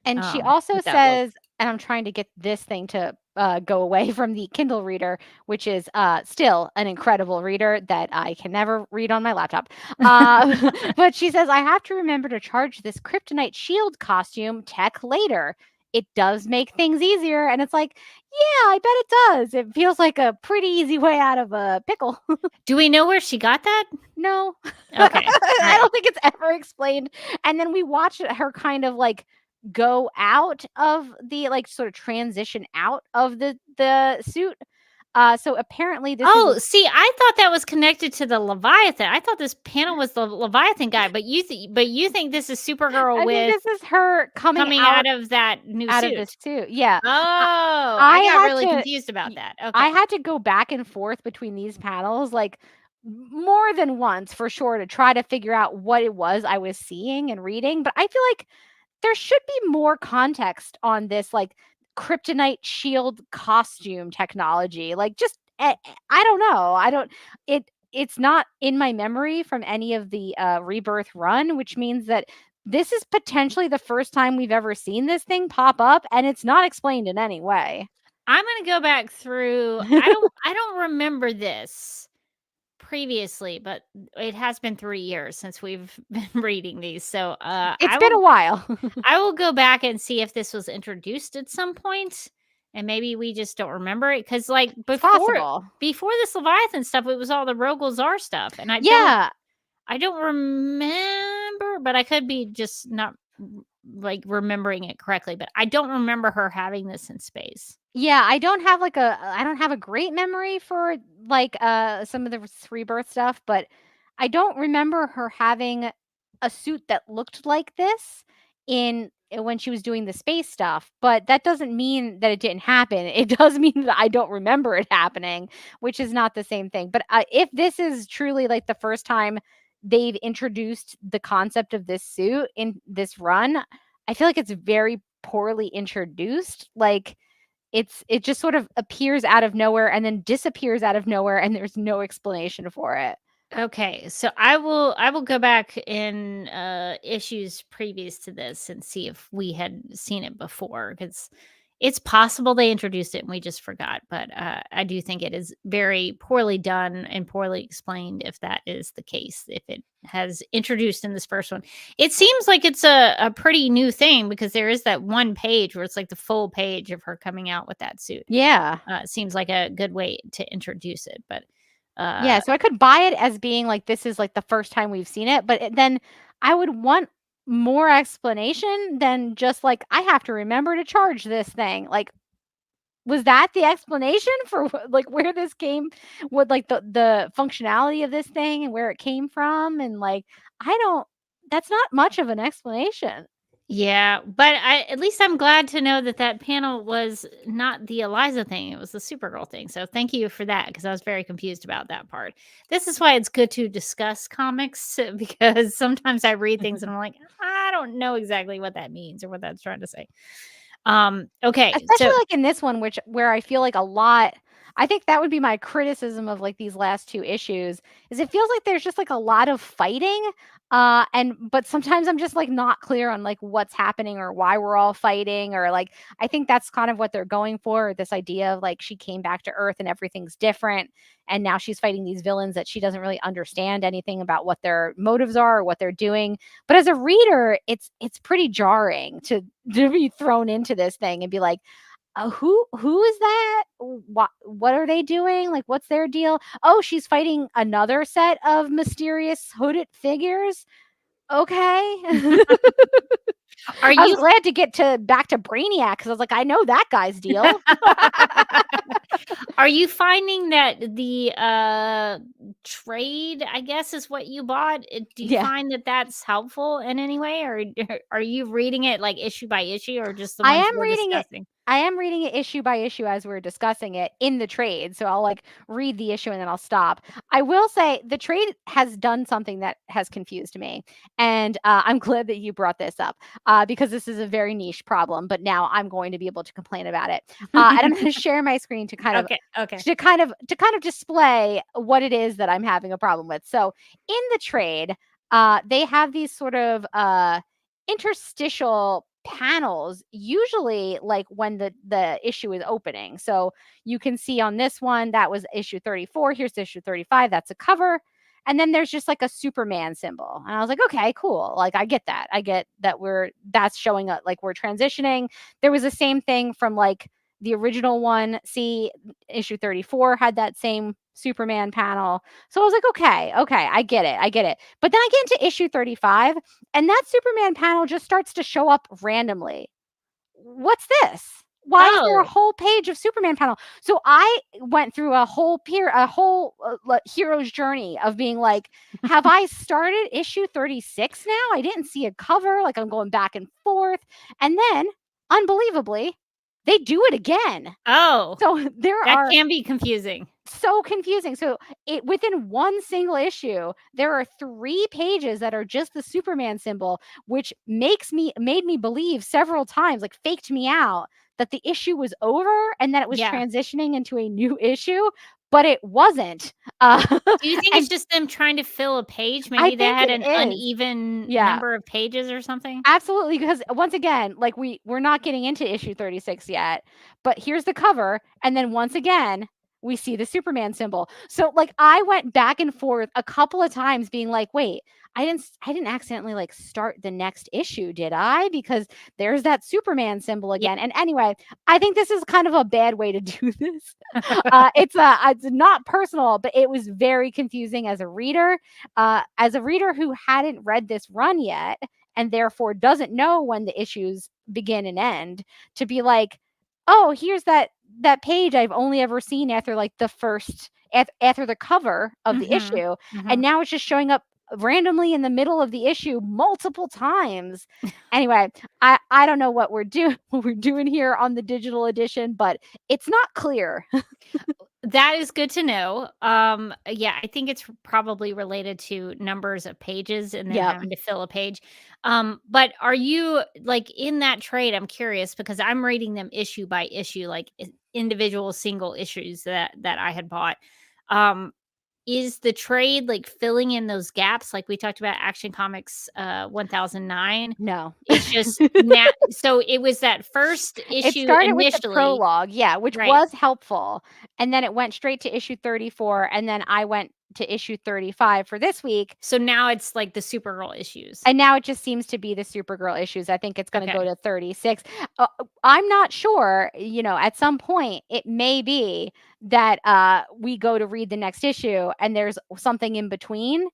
And she also says, and I'm trying to get this thing to go away from the Kindle reader, which is still an incredible reader that I can never read on my laptop. But she says, I have to remember to charge this kryptonite shield costume tech later. It does make things easier. And it's like, yeah, I bet it does. It feels like a pretty easy way out of a pickle. Do we know where she got that? No. Okay. I don't think it's ever explained. And then we watch her kind of like go out of the like sort of transition out of the suit. So apparently this is See, I thought that was connected to the Leviathan. I thought this panel was the Leviathan guy, but you think this is Supergirl I with think this is her coming out of that new out suit. of this suit. Yeah. Oh, I got really to- confused about that. Okay. I had to go back and forth between these panels like more than once for sure to try to figure out what it was I was seeing and reading, but I feel like there should be more context on this like kryptonite shield costume technology. Like just I don't know. It's not in my memory from any of the Rebirth run, which means that this is potentially the first time we've ever seen this thing pop up, and it's not explained in any way. I'm going to go back through. I don't remember this previously, but it has been 3 years since we've been reading these. So it's been a while. I will go back and see if this was introduced at some point, and maybe we just don't remember it because like before this Leviathan stuff, it was all the Rogel Zar stuff, and I don't remember, but I could be just not like remembering it correctly, but I don't remember her having this in space. Yeah, I don't have a great memory for like some of the Rebirth stuff, but I don't remember her having a suit that looked like this when she was doing the space stuff. But that doesn't mean that it didn't happen. It does mean that I don't remember it happening, which is not the same thing. But if this is truly like the first time they've introduced the concept of this suit in this run, I feel like it's very poorly introduced. Like it just sort of appears out of nowhere and then disappears out of nowhere, and there's no explanation for it. Okay, so I will go back in issues previous to this and see if we had seen it before, because it's possible they introduced it and we just forgot. But I do think it is very poorly done and poorly explained if that is the case, if it has introduced in this first one. It seems like it's a pretty new thing because there is that one page where it's like the full page of her coming out with that suit. Yeah. It seems like a good way to introduce it. But yeah, so I could buy it as being like this is like the first time we've seen it, but then I would want more explanation than just like I have to remember to charge this thing. Like, was that the explanation for like where this came, what like the functionality of this thing and where it came from? And like that's not much of an explanation. Yeah, but at least I'm glad to know that panel was not the Eliza thing. It was the Supergirl thing. So thank you for that, because I was very confused about that part. This is why it's good to discuss comics, because sometimes I read things and I'm like, I don't know exactly what that means or what that's trying to say. Okay. Especially like in this one, where I feel like I think that would be my criticism of like these last two issues, is it feels like there's just like a lot of fighting. But sometimes I'm just like not clear on like what's happening or why we're all fighting, or like I think that's kind of what they're going for, this idea of like she came back to Earth and everything's different, and now she's fighting these villains that she doesn't really understand anything about what their motives are or what they're doing. But as a reader, it's pretty jarring to be thrown into this thing and be like, who is that? What are they doing? Like, what's their deal? Oh, she's fighting another set of mysterious hooded figures. Okay. I was glad to get back to Brainiac, because I was like, I know that guy's deal. Are you finding that the trade, I guess, is what you bought? Do you find that that's helpful in any way, or are you reading it like issue by issue, or just the ones we're discussing? I am reading it issue by issue as we're discussing it in the trade. So I'll like read the issue and then I'll stop. I will say the trade has done something that has confused me. And I'm glad that you brought this up because this is a very niche problem. But now I'm going to be able to complain about it. And I'm going to share my screen to kind of to kind of display what it is that I'm having a problem with. So in the trade, they have these sort of interstitial panels usually like when the issue is opening. So you can see on this one, that was issue 34. Here's issue 35. That's a cover. And then there's just like a Superman symbol. And I was like, okay, cool. Like, I get that. I get that that's showing up, like we're transitioning. There was the same thing from like the original one. See, issue 34 had that same Superman panel. So I was like, okay, I get it. But then I get into issue 35 and that Superman panel just starts to show up randomly. What's this? Why is there a whole page of Superman panel? So I went through a whole hero's journey of being like, have I started issue 36 now? I didn't see a cover. Like, I'm going back and forth. And then, unbelievably, they do it again. Oh, so that can be confusing. So confusing. So within one single issue, there are 3 pages that are just the Superman symbol, which made me believe several times, like faked me out, that the issue was over and that it was transitioning into a new issue, but it wasn't. Do you think it's just them trying to fill a page? Maybe they had an uneven number of pages or something? Absolutely, because once again, like we're not getting into issue 36 yet, but here's the cover, and then once again, we see the Superman symbol. So like I went back and forth a couple of times being like, wait, I didn't accidentally like start the next issue, did I? Because there's that Superman symbol again. And anyway, I think this is kind of a bad way to do this. It's not personal, but it was very confusing as a reader. As a reader who hadn't read this run yet and therefore doesn't know when the issues begin and end, to be like, oh, here's that page I've only ever seen after like the first after the cover of the issue, and now it's just showing up randomly in the middle of the issue multiple times. Anyway, I don't know what we're doing here on the digital edition, but it's not clear. That is good to know. Yeah, I think it's probably related to numbers of pages and then having to fill a page. But are you like in that trade? I'm curious because I'm reading them issue by issue, like individual single issues that I had bought. Is the trade like filling in those gaps like we talked about Action Comics 1009? No. It's just so it was that first issue It started initially with the prologue, which was helpful. And then it went straight to issue 34 and then I went to issue 35 for this week. So now it's like the Supergirl issues. And now it just seems to be the Supergirl issues. I think it's going to go to 36. I'm not sure, at some point it may be that we go to read the next issue and there's something in between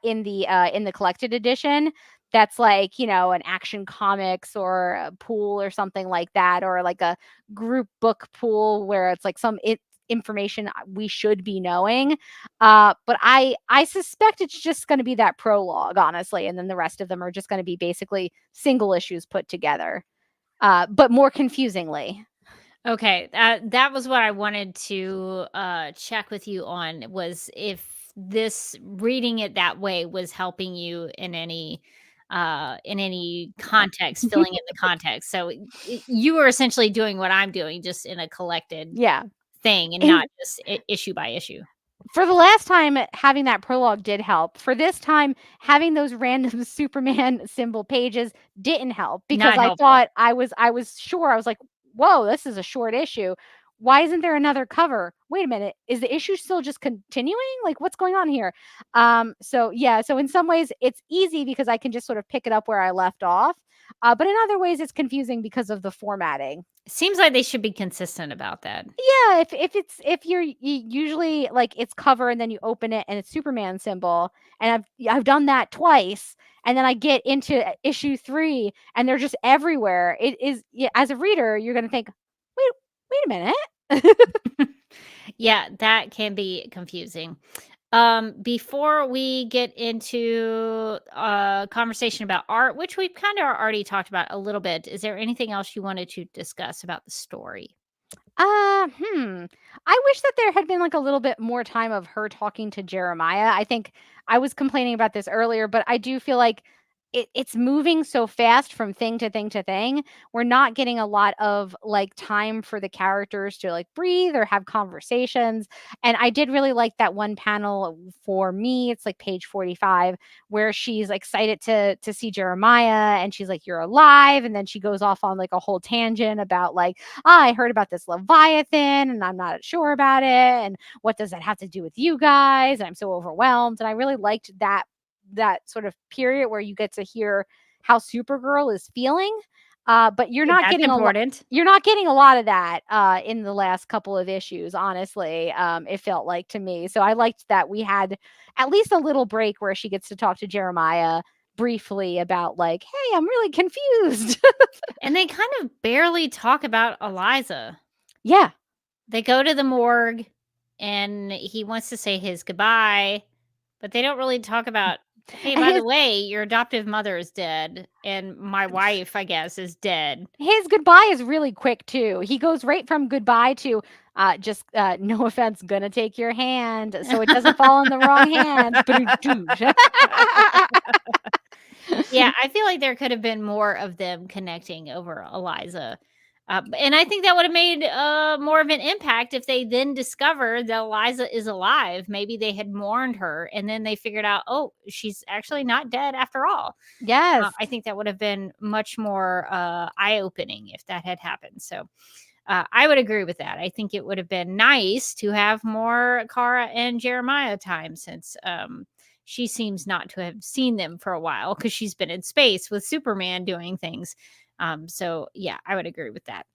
in the collected edition that's like, an Action Comics or a pool or something like that, or like a group book pool where it's like some information we should be knowing. But I suspect it's just going to be that prologue, honestly. And then the rest of them are just going to be basically single issues put together, but more confusingly. Okay. That was what I wanted to check with you on, was if this reading it that way was helping you in any context, filling in the context. So you were essentially doing what I'm doing, just in a collected thing and not just issue by issue. For the last time, having that prologue did help. For this time, having those random Superman symbol pages didn't help, because I thought I was sure. I was like, whoa, this is a short issue. Why isn't there another cover? Wait a minute. Is the issue still just continuing? Like, what's going on here? So in some ways it's easy because I can just sort of pick it up where I left off. But in other ways it's confusing because of the formatting. Seems like they should be consistent about that. Yeah, if you're usually like it's cover and then you open it and it's Superman symbol, and I've done that twice, and then I get into issue 3 and they're just everywhere. It is, as a reader, you're going to think, wait a minute. Yeah, that can be confusing. Before we get into a conversation about art, which we've kind of already talked about a little bit, is there anything else you wanted to discuss about the story? I wish that there had been like a little bit more time of her talking to Jeremiah. I think I was complaining about this earlier, but I do feel like it's moving so fast from thing to thing to thing. We're not getting a lot of like time for the characters to like breathe or have conversations. And I did really like that one panel for me. It's like page 45 where she's excited to see Jeremiah and she's like, "You're alive." And then she goes off on like a whole tangent about like, I heard about this Leviathan and I'm not sure about it. And what does that have to do with you guys? I'm so overwhelmed. And I really liked that sort of period where you get to hear how Supergirl is feeling. But you're not getting important. You're not getting a lot of that in the last couple of issues, honestly. It felt like to me. So I liked that we had at least a little break where she gets to talk to Jeremiah briefly about like, hey, I'm really confused. And they kind of barely talk about Eliza. Yeah. They go to the morgue and he wants to say his goodbye, but they don't really talk about, hey, by the way, your adoptive mother is dead and my wife, I guess, is dead. His goodbye is really quick too. He goes right from goodbye to just no offense, gonna take your hand so it doesn't fall in the wrong hands. Yeah, I feel like there could have been more of them connecting over Eliza. And I think that would have made more of an impact if they then discovered that Eliza is alive. Maybe they had mourned her and then they figured out, oh, she's actually not dead after all. Yes. I think that would have been much more eye-opening if that had happened. So I would agree with that. I think it would have been nice to have more Kara and Jeremiah time since she seems not to have seen them for a while because she's been in space with Superman doing things. So yeah, I would agree with that.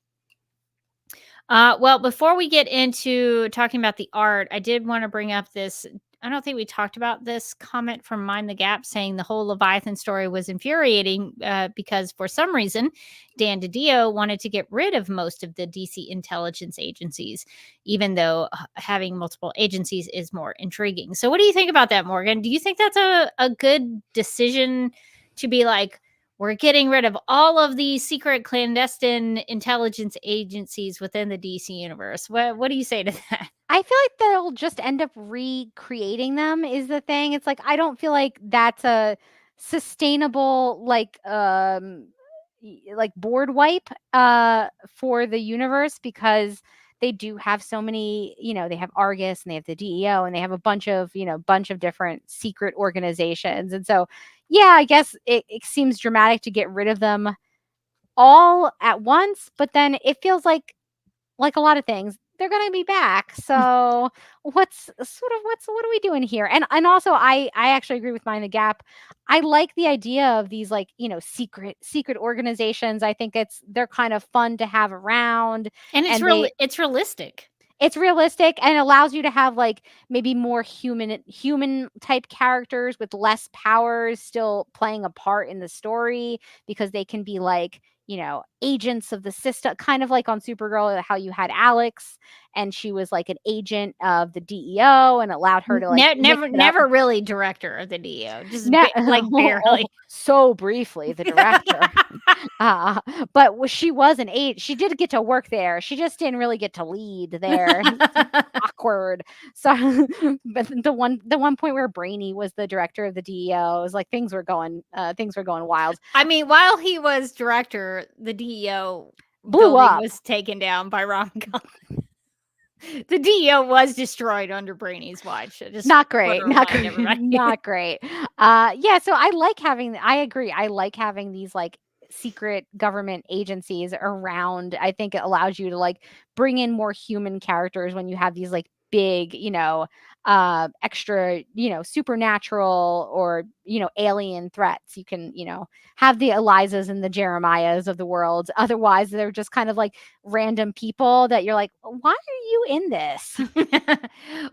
Well, before we get into talking about the art, I did want to bring up this. I don't think we talked about this comment from Mind the Gap saying the whole Leviathan story was infuriating because for some reason, Dan DiDio wanted to get rid of most of the DC intelligence agencies, even though having multiple agencies is more intriguing. So what do you think about that, Morgan? Do you think that's a good decision to be like, we're getting rid of all of these secret clandestine intelligence agencies within the DC universe? What do you say to that? I feel like they'll just end up recreating them is the thing. It's like I don't feel like that's a sustainable like board wipe for the universe because they do have so many, they have Argus and they have the DEO and they have a bunch of different secret organizations. And so, yeah, I guess it seems dramatic to get rid of them all at once, but then it feels like a lot of things, they're going to be back. So what are we doing here? And also I actually agree with Mind the Gap. I like the idea of these like, secret organizations. I think they're kind of fun to have around. And it's realistic. It's realistic and allows you to have like maybe more human type characters with less powers still playing a part in the story because they can be like, agents of the system, kind of like on Supergirl, how you had Alex and she was like an agent of the DEO and allowed her to like never really director of the DEO, just like barely. So briefly the director. But she was an aide. She did get to work there. She just didn't really get to lead there. Awkward. So, but the one point where Brainy was the director of the DEO, it was like things were going wild. I mean, while he was director, the DEO blew up. Was taken down by Ron Gong. The DEO was destroyed under Brainy's watch. Not great. Not great. Yeah. So I agree. I like having these like secret government agencies around. I think it allows you to like bring in more human characters when you have these like big, extra, supernatural or, alien threats. You can, have the Elizas and the Jeremiahs of the world. Otherwise, they're just kind of like random people that you're like, why are you in this?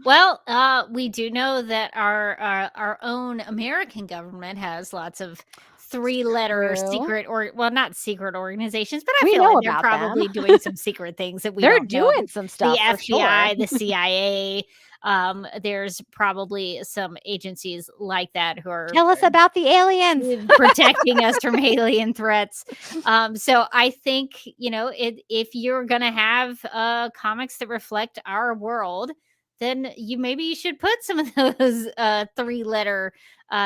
Well, we do know that our own American government has lots of 3-letter secret not secret organizations, but I feel like they're probably doing some secret things that they're doing some stuff. The FBI, the CIA. There's probably some agencies like that who are tell us about the aliens protecting us from alien threats. So I think, if you're going to have comics that reflect our world, then maybe you should put some of those 3-letter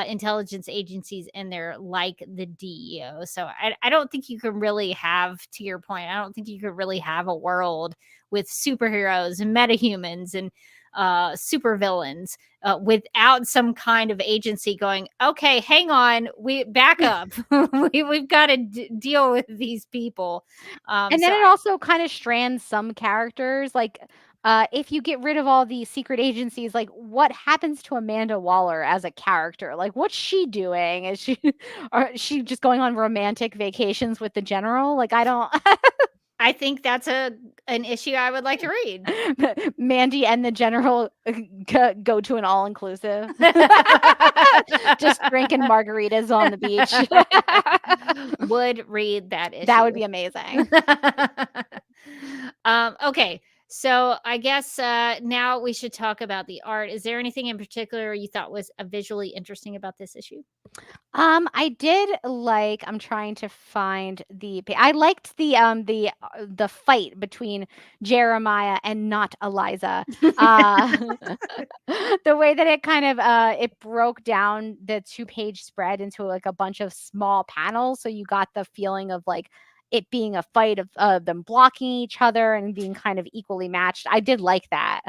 intelligence agencies in there, like the DEO. So I don't think you can really have, to your point, I don't think you could really have a world with superheroes and metahumans and supervillains without some kind of agency going, okay, hang on, we back up. We've got to deal with these people. And then it also kind of strands some characters. Like, if you get rid of all these secret agencies, like what happens to Amanda Waller as a character? Like, what's she doing? Is she just going on romantic vacations with the general? Like, I don't. I think that's an issue I would like to read. Mandy and the general go to an all-inclusive. Just drinking margaritas on the beach. Would read that issue. That would be amazing. Okay. So I guess now we should talk about the art. Is there anything in particular you thought was visually interesting about this issue? I did like. I'm trying to find I liked the fight between Jeremiah and not Eliza. The way that it kind of it broke down the 2-page spread into like a bunch of small panels, so you got the feeling of like it being a fight of them blocking each other and being kind of equally matched. I did like that.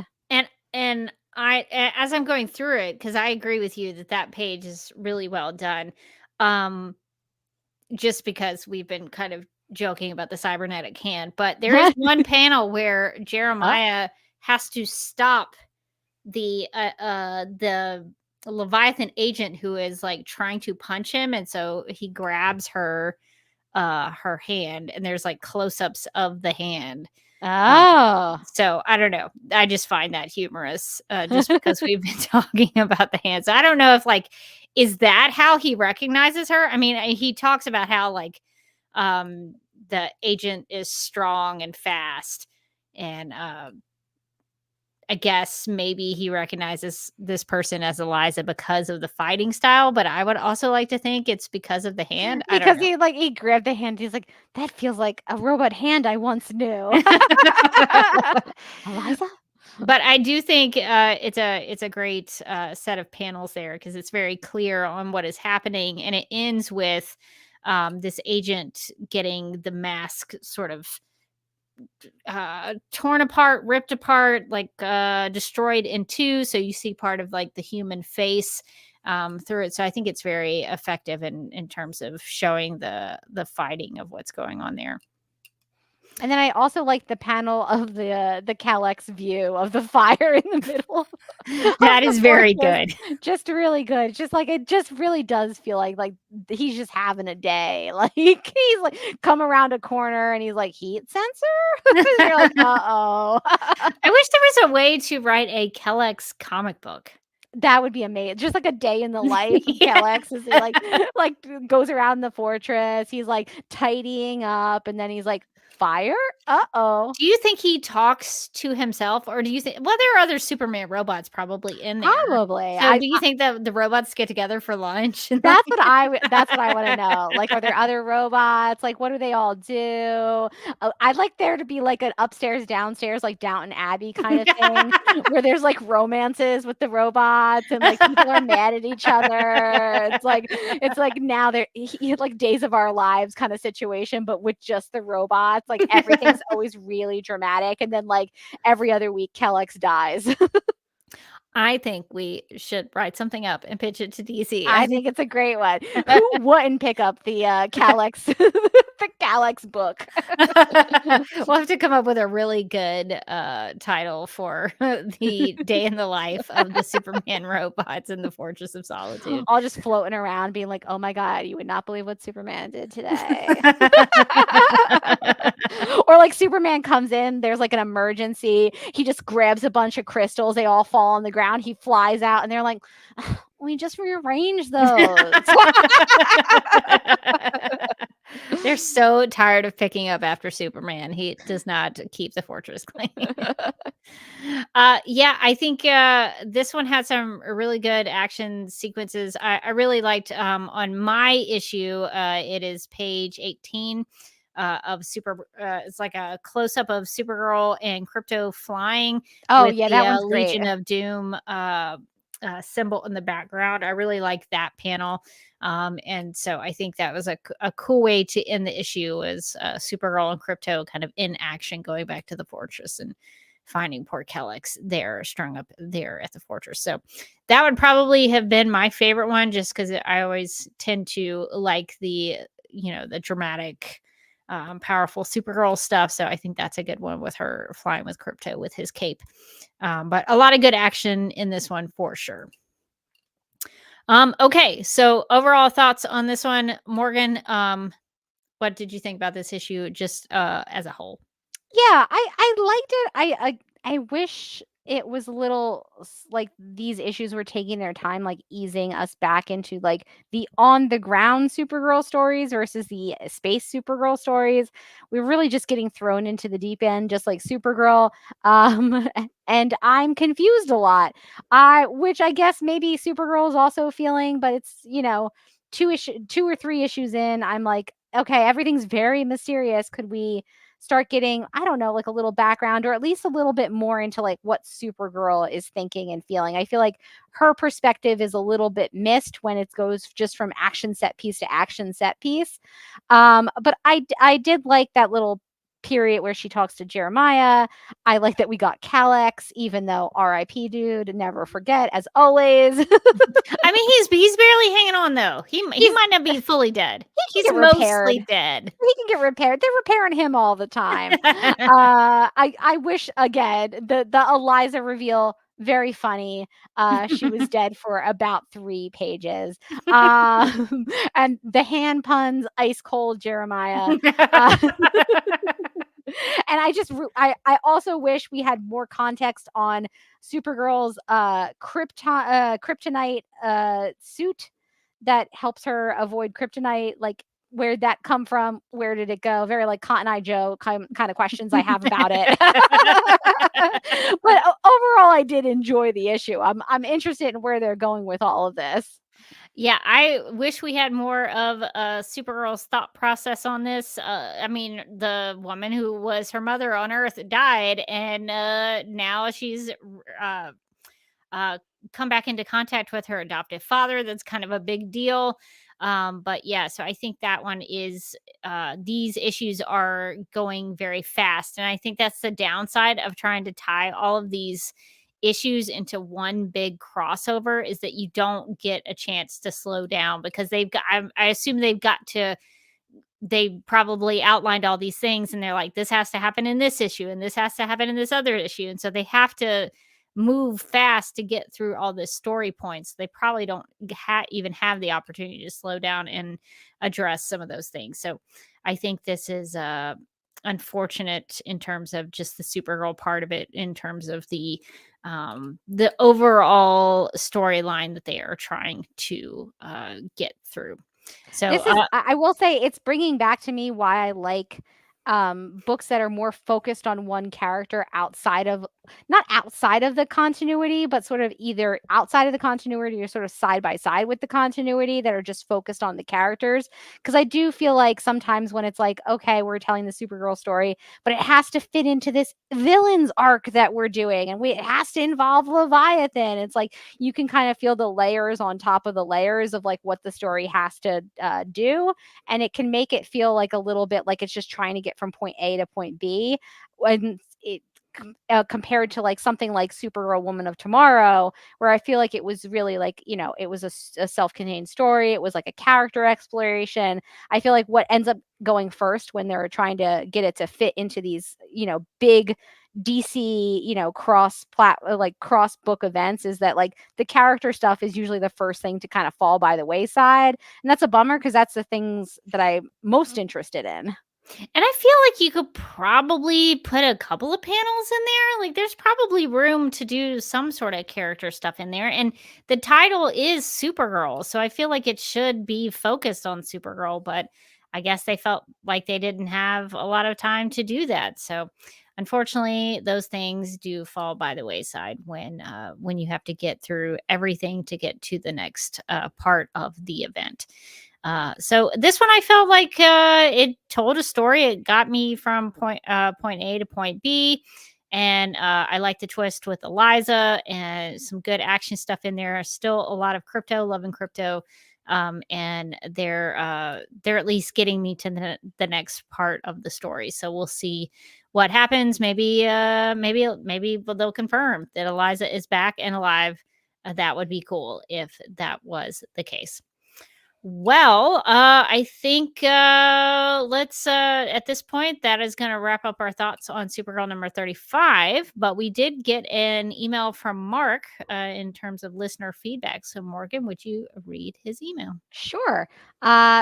And I, as I'm going through it, because I agree with you that page is really well done. Just because we've been kind of joking about the cybernetic hand, but there is one panel where Jeremiah has to stop the Leviathan agent who is like trying to punch him, and so he grabs her hand, and there's like close-ups of the hand. So I don't know. I just find that humorous, just because we've been talking about the hands. I don't know if like, is that how he recognizes her? I mean, he talks about how like the agent is strong and fast, and I guess maybe he recognizes this person as Eliza because of the fighting style, but I would also like to think it's because of the hand. Because he grabbed the hand. He's like, that feels like a robot hand I once knew. Eliza? But I do think it's a great set of panels there, because it's very clear on what is happening, and it ends with this agent getting the mask sort of torn apart, ripped apart, like destroyed in two, so you see part of like the human face through it. So I think it's very effective in terms of showing the fighting of what's going on there. And then I also like the panel of the Calyx view of the fire in the middle. That is very good. Just really good. Just like, it just really does feel like he's just having a day. Like he's like come around a corner and he's like, heat sensor? You're like, uh-oh. I wish there was a way to write a Calyx comic book. That would be amazing. Just like a day in the life of Calyx, as he like goes around the fortress. He's like tidying up, and then he's like, fire? Uh-oh. Do you think he talks to himself, or do you think, well, there are other Superman robots probably in there. Probably. So do you think that the robots get together for lunch? That's what I want to know. Like, are there other robots? Like, what do they all do? I'd like there to be like an upstairs, downstairs, like Downton Abbey kind of thing, where there's like romances with the robots, and like people are mad at each other. It's like now they're like Days of Our Lives kind of situation, but with just the robots. Like everything's always really dramatic, and then like every other week Calyx dies. I think we should write something up and pitch it to DC. I think it's a great one. Who wouldn't pick up the Calyx the Calyx book? We'll have to come up with a really good title for the day in the life of the Superman robots in the Fortress of Solitude. All just floating around being like, oh my God, you would not believe what Superman did today. Or like Superman comes in, there's like an emergency. He just grabs a bunch of crystals. They all fall on the ground. He flies out, and they're like, we just rearranged those. They're so tired of picking up after Superman. He does not keep the fortress clean. Yeah, I think this one had some really good action sequences. I really liked on my issue, it is page 18. of it's like a close up of Supergirl and Crypto flying Oh with yeah, the that one's great. Legion of Doom symbol in the background. I really like that panel. And so I think that was a cool way to end the issue, was Supergirl and Crypto kind of in action, going back to the fortress and finding poor Kellex there, strung up there at the fortress. So that would probably have been my favorite one, just because I always tend to like the dramatic, powerful Supergirl stuff. So I think that's a good one, with her flying with Crypto with his cape. But a lot of good action in this one for sure. Okay, so overall thoughts on this one, Morgan. What did you think about this issue, just as a whole? Yeah, I liked it. I wish it was a little like these issues were taking their time, like easing us back into like the on the ground Supergirl stories versus the space Supergirl stories. We're really just getting thrown into the deep end, just like Supergirl. And I'm confused a lot. Which I guess maybe Supergirl is also feeling, but it's two or three issues in, I'm like, okay, everything's very mysterious. Could we start getting, I don't know, like a little background, or at least a little bit more into like what Supergirl is thinking and feeling? I feel like her perspective is a little bit missed when it goes just from action set piece to action set piece. But I did like that little period where she talks to Jeremiah. I like that we got Kellex, even though R.I.P. dude, never forget, as always. I mean, he's barely hanging on though. He might not be fully dead. He's mostly dead. He can get repaired. They're repairing him all the time. I wish, again, the Eliza reveal, very funny. She was dead for about 3 pages. And the hand puns, ice cold Jeremiah. And I also wish we had more context on Supergirl's kryptonite suit that helps her avoid kryptonite. Like, where'd that come from? Where did it go? Very like Cotton Eye Joe kind of questions I have about it. But overall, I did enjoy the issue. I'm interested in where they're going with all of this. Yeah, I wish we had more of Supergirl's thought process on this. I mean, the woman who was her mother on Earth died, and now she's come back into contact with her adoptive father. That's kind of a big deal. But yeah, so I think that one is, these issues are going very fast. And I think that's the downside of trying to tie all of these issues into one big crossover, is that you don't get a chance to slow down, because I assume they probably outlined all these things, and they're like, this has to happen in this issue, and this has to happen in this other issue. And so they have to move fast to get through all the story points. They probably don't even have the opportunity to slow down and address some of those things. So I think this is unfortunate in terms of just the Supergirl part of it, in terms of the overall storyline that they are trying to get through. So I will say, it's bringing back to me why I like books that are more focused on one character not outside of the continuity, but sort of either outside of the continuity or sort of side by side with the continuity, that are just focused on the characters. Because I do feel like sometimes when it's like, okay, we're telling the Supergirl story, but it has to fit into this villains arc that we're doing, and it has to involve Leviathan. It's like you can kind of feel the layers on top of the layers of like what the story has to do, and it can make it feel like a little bit like it's just trying to get from point A to point B, when it compared to like something like Supergirl Woman of Tomorrow, where I feel like it was really like, it was a self-contained story. It was like a character exploration. I feel like what ends up going first when they're trying to get it to fit into these, big DC, cross book events, is that like the character stuff is usually the first thing to kind of fall by the wayside. And that's a bummer, because that's the things that I'm most interested in. And I feel like you could probably put a couple of panels in there. Like, there's probably room to do some sort of character stuff in there. And the title is Supergirl, so I feel like it should be focused on Supergirl. But I guess they felt like they didn't have a lot of time to do that. So unfortunately, those things do fall by the wayside when you have to get through everything to get to the next part of the event. So this one I felt like it told a story. It got me from point A to point B. And I like the twist with Eliza and some good action stuff in there. Still a lot of crypto, loving crypto. And they're at least getting me to the next part of the story. So we'll see what happens. Maybe they'll confirm that Eliza is back and alive. That would be cool if that was the case. Well, I think let's at this point that is going to wrap up our thoughts on Supergirl number 35. But we did get an email from Mark in terms of listener feedback. So Morgan, would you read his email? Sure.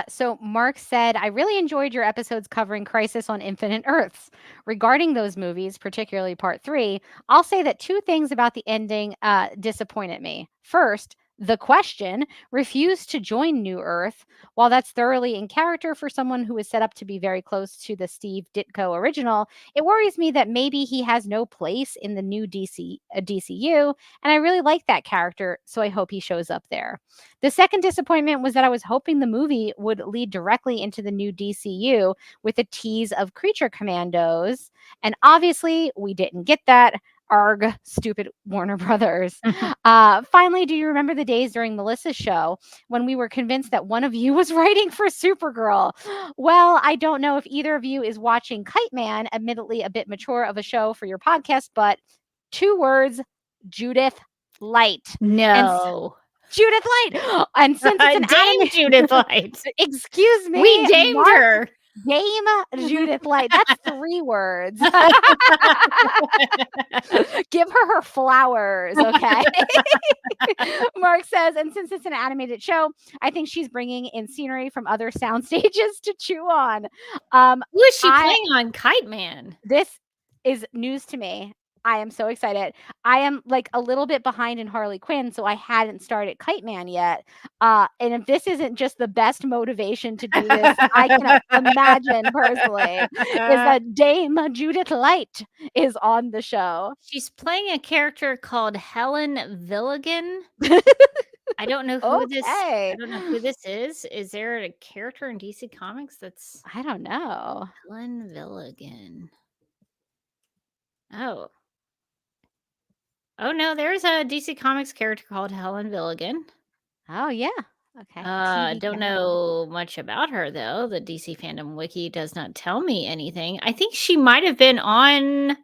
So Mark said, I really enjoyed your episodes covering Crisis on Infinite Earths. Regarding those movies, particularly part 3, I'll say that 2 things about the ending disappointed me. First, the Question refused to join New Earth. While that's thoroughly in character for someone who is set up to be very close to the Steve Ditko original, it worries me that maybe he has no place in the new DCU, and I really like that character, so I hope he shows up there. The second disappointment was that I was hoping the movie would lead directly into the new DCU with a tease of Creature Commandos, and obviously we didn't get that. Arg, stupid Warner Brothers. Finally, do you remember the days during Melissa's show when we were convinced that one of you was writing for Supergirl? Well, I don't know if either of you is watching Kite Man, admittedly a bit mature of a show for your podcast, but 2 words, Judith Light. No. Judith Light. And since it's Dame Judith Light. Excuse me. We damed her. Dame Judith Light. That's 3 words. Give her flowers, okay? Mark says, and since it's an animated show, I think she's bringing in scenery from other sound stages to chew on. Who is she playing on Kite Man? This is news to me. I am so excited. I am like a little bit behind in Harley Quinn, so I hadn't started Kite Man yet. And if this isn't just the best motivation to do this, I can imagine personally, is that Dame Judith Light is on the show. She's playing a character called Helen Villigan. I don't know who this. I don't know who this is. Is there a character in DC Comics that's? I don't know. Helen Villigan. Oh no, there's a DC Comics character called Helen Villigan. Oh yeah. Okay. Don't know much about her though. The DC fandom wiki does not tell me anything. I think she might have been on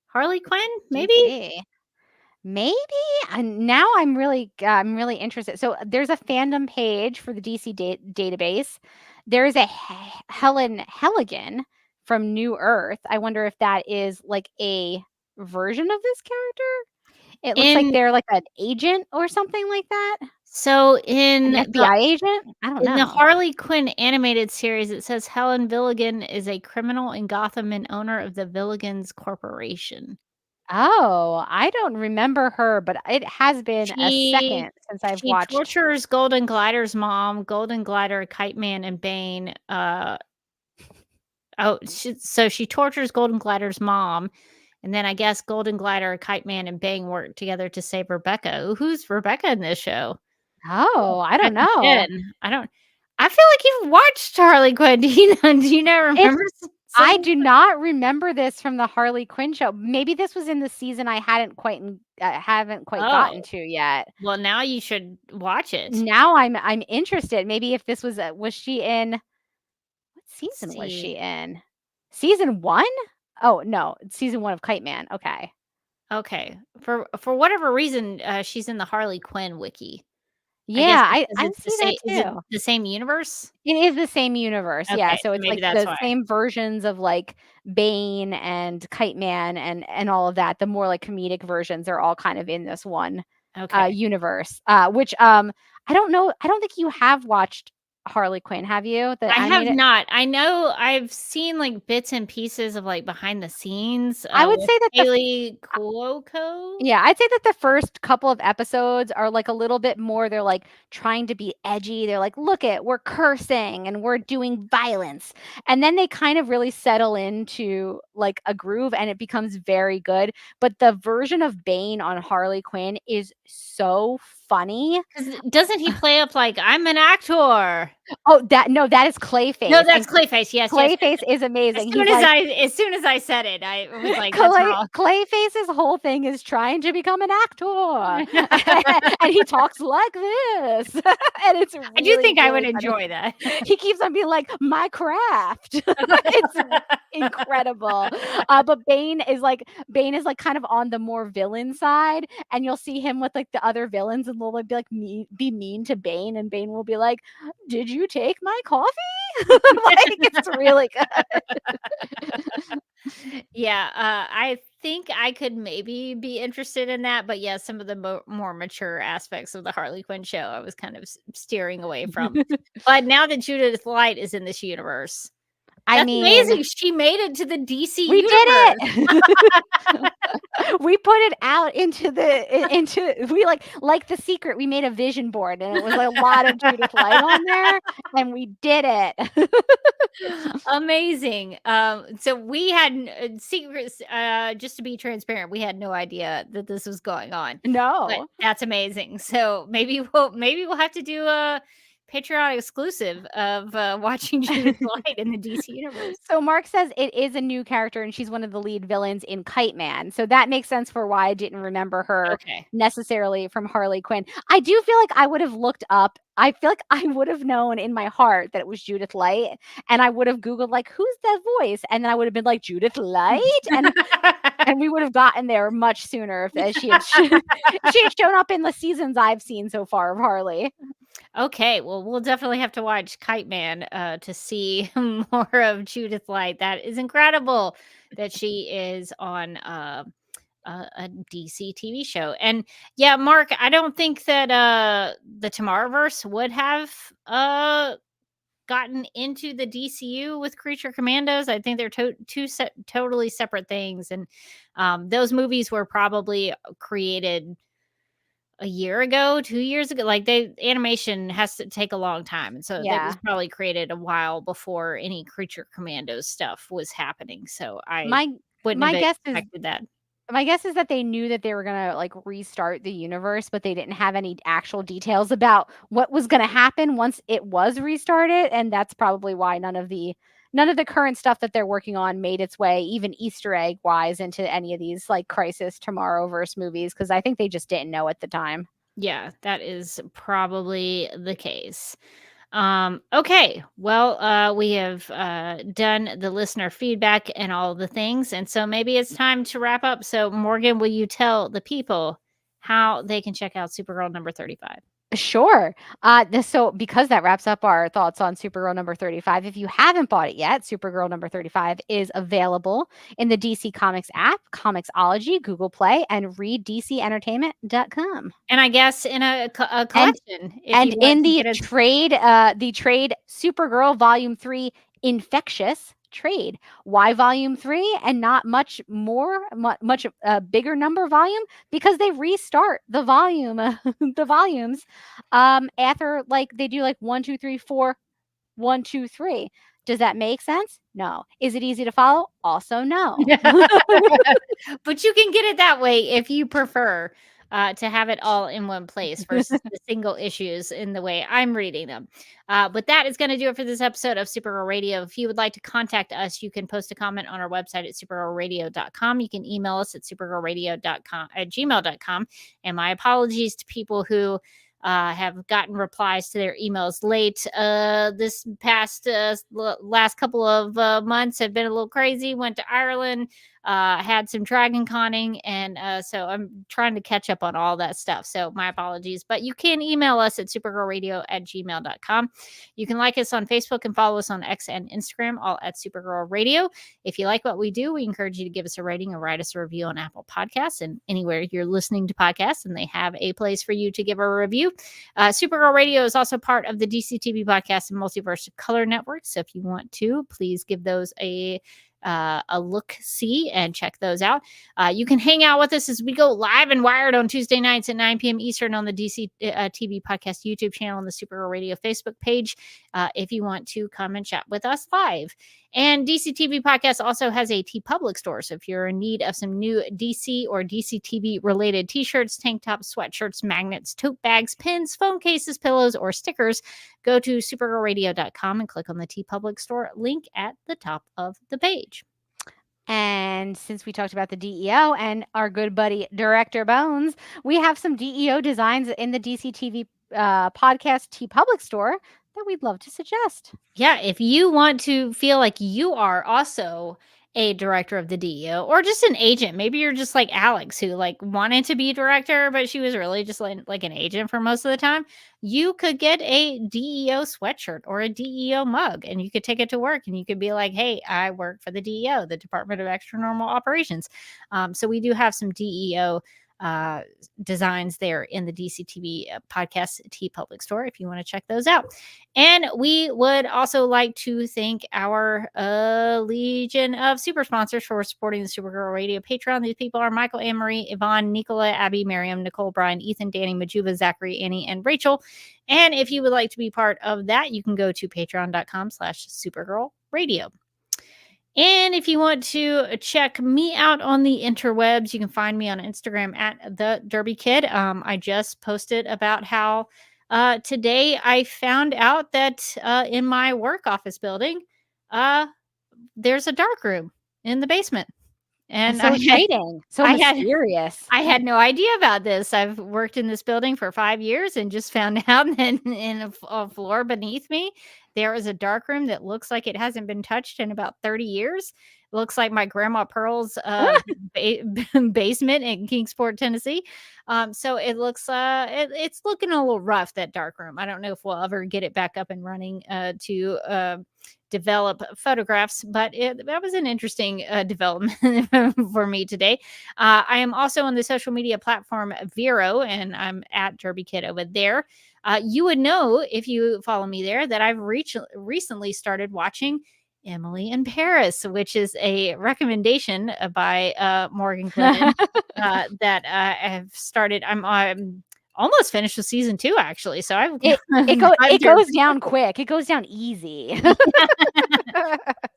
Harley Quinn, maybe. Maybe. And now I'm really interested. So there's a fandom page for the DC database. There is a Helen Helligan from New Earth. I wonder if that is like a version of this character. It looks like they're like an agent or something like that. So in an FBI agent? I don't know. In the Harley Quinn animated series, it says Helen Villigan is a criminal in Gotham and owner of the Villigans Corporation. Oh, I don't remember her, but it has been a second since I've watched. She tortures Golden Glider's mom, Golden Glider, Kite Man, and Bane. So she tortures Golden Glider's mom. And then I guess Golden Glider, Kite Man, and Bang work together to save Rebecca. Who's Rebecca in this show? Oh, I don't know. I feel like you've watched Harley Quinn. Do you not remember? I do not remember this from the Harley Quinn show. Maybe this was in the season I haven't quite gotten to yet. Well, now you should watch it. Now I'm interested. Maybe if this was she in what season was she in? Season 1? Oh, no, it's season 1 of Kite Man. Okay. For whatever reason, she's in the Harley Quinn wiki. Yeah, I see that too. Is it the same universe? It is the same universe. Okay, yeah, so it's like the why. Same versions of like Bane and Kite Man and all of that. The more like comedic versions are all kind of in this one universe. Which I don't know. I don't think you have watched Harley Quinn, have you? I have not. I know I've seen like bits and pieces of like behind the scenes. I would say that Haley Cuoco. Yeah, I'd say that the first couple of episodes are like a little bit more. They're like trying to be edgy. They're like, look we're cursing and we're doing violence, and then they kind of really settle into like a groove, and it becomes very good. But the version of Bane on Harley Quinn is so funny. Doesn't he play up like I'm an actor? Oh, that is Clayface. No, that's Clayface. Yes, Clayface is amazing. As soon as I said it, I was like, that's wrong. Clayface's whole thing is trying to become an actor, and he talks like this, and it's. Really, I do think I would funny. enjoy that. He keeps on being like, my craft. It's incredible. But Bane is like kind of on the more villain side, and you'll see him with like the other villains, and they'll like, be mean to Bane, and Bane will be like, "Did you take my coffee?" Like, it's really good. Yeah, I think I could maybe be interested in that, but yeah, some of the more mature aspects of the Harley Quinn show, I was kind of steering away from. But now that Judith Light is in this universe, that's amazing. She made it to the DC universe. We did it. We put it out into we like The Secret. We made a vision board, and it was a lot of Judith Light on there, and we did it. Amazing. So we had secrets. Just to be transparent, we had no idea that this was going on. No, but that's amazing. So maybe we'll have to do a Patreon exclusive of watching Judith Light in the DC universe. So Mark says it is a new character, and she's one of the lead villains in Kite Man. So that makes sense for why I didn't remember her necessarily from Harley Quinn. I do feel like I would have looked up. I feel like I would have known in my heart that it was Judith Light, and I would have Googled like, who's that voice? And then I would have been like, Judith Light? And we would have gotten there much sooner if she had shown up in the seasons I've seen so far of Harley. Okay, well, we'll definitely have to watch Kite Man to see more of Judith Light. That is incredible that she is on a DC TV show. And yeah, Mark, I don't think that the Tomorrowverse would have gotten into the DCU with Creature Commandos. I think they're two totally separate things. And those movies were probably created a year ago, 2 years ago. Like animation has to take a long time. And so that was probably created a while before any Creature Commandos stuff was happening. So I wouldn't have expected that. My guess is that they knew that they were going to like restart the universe, but they didn't have any actual details about what was going to happen once it was restarted. And that's probably why none of the current stuff that they're working on made its way, even Easter egg wise, into any of these like Crisis Tomorrowverse movies, because I think they just didn't know at the time. Yeah, that is probably the case. Okay, well, we have done the listener feedback and all the things, and so maybe it's time to wrap up. So Morgan, will you tell the people how they can check out Supergirl number 35? Sure. So because that wraps up our thoughts on Supergirl number 35, if you haven't bought it yet, Supergirl number 35 is available in the DC Comics app, Comixology, Google Play, and readdcentertainment.com. And I guess in a collection. And in the trade Supergirl Volume 3 Infectious trade. Why Volume 3 and not much bigger number volume? Because they restart the volumes after like they do like 1 2 3 4 1 2 3. Does that make sense? No. Is it easy to follow? Also no. But you can get it that way if you prefer to have it all in one place versus the single issues in the way I'm reading them. But that is going to do it for this episode of Supergirl Radio. If you would like to contact us, you can post a comment on our website at supergirlradio.com. You can email us at supergirlradio.gmail.com. And my apologies to people who have gotten replies to their emails late. This past last couple of months have been a little crazy. Went to Ireland, had some Dragon Conning, and so I'm trying to catch up on all that stuff. So my apologies. But you can email us at supergirlradio@gmail.com. You can like us on Facebook and follow us on X and Instagram, all at Supergirl Radio. If you like what we do, we encourage you to give us a rating or write us a review on Apple Podcasts and anywhere you're listening to podcasts, and they have a place for you to give a review. Supergirl Radio is also part of the DCTV Podcast and Multiverse Color Network. So if you want to, please give those a look-see and check those out. You can hang out with us as we go live and wired on Tuesday nights at 9 p.m. Eastern on the DC TV Podcast YouTube channel and the Supergirl Radio Facebook page if you want to come and chat with us live. And DC TV Podcast also has a TeePublic store. So if you're in need of some new DC or DC TV related t-shirts, tank tops, sweatshirts, magnets, tote bags, pins, phone cases, pillows, or stickers, go to supergirlradio.com and click on the TeePublic store link at the top of the page. And since we talked about the DEO and our good buddy Director Bones, we have some DEO designs in the DC TV Podcast TeePublic store that we'd love to suggest. Yeah, if you want to feel like you are also a director of the DEO or just an agent, maybe you're just like Alex who like wanted to be a director, but she was really just like an agent for most of the time. You could get a DEO sweatshirt or a DEO mug and you could take it to work and you could be like, hey, I work for the DEO, the Department of Extra Normal Operations. So we do have some DEO designs there in the DCTV podcast TeePublic store if you want to check those out. And we would also like to thank our legion of super sponsors for supporting the Supergirl Radio Patreon. These people are Michael, Anne-Marie, Yvonne, Nicola, Abby, Miriam, Nicole, Brian, Ethan, Danny, Majuba, Zachary, Annie, and Rachel. And if you would like to be part of that, you can go to patreon.com/Supergirl Radio. And if you want to check me out on the interwebs, you can find me on Instagram at the Derby Kid. I just posted about how today I found out that in my work office building, there's a dark room in the basement. And so exciting, mysterious. I had no idea about this. I've worked in this building for 5 years and just found out that in a floor beneath me, there is a dark room that looks like it hasn't been touched in about 30 years. It looks like my grandma Pearl's basement in Kingsport, Tennessee. So it looks it's looking a little rough, that dark room. I don't know if we'll ever get it back up and running to develop photographs, but that was an interesting development for me today. I am also on the social media platform Vero, and I'm at Derby Kid over there. You would know if you follow me there that I've recently started watching Emily in Paris, which is a recommendation by Morgan Glennon that I have started. I'm almost finished with season 2, actually. So it goes down quick. It goes down easy.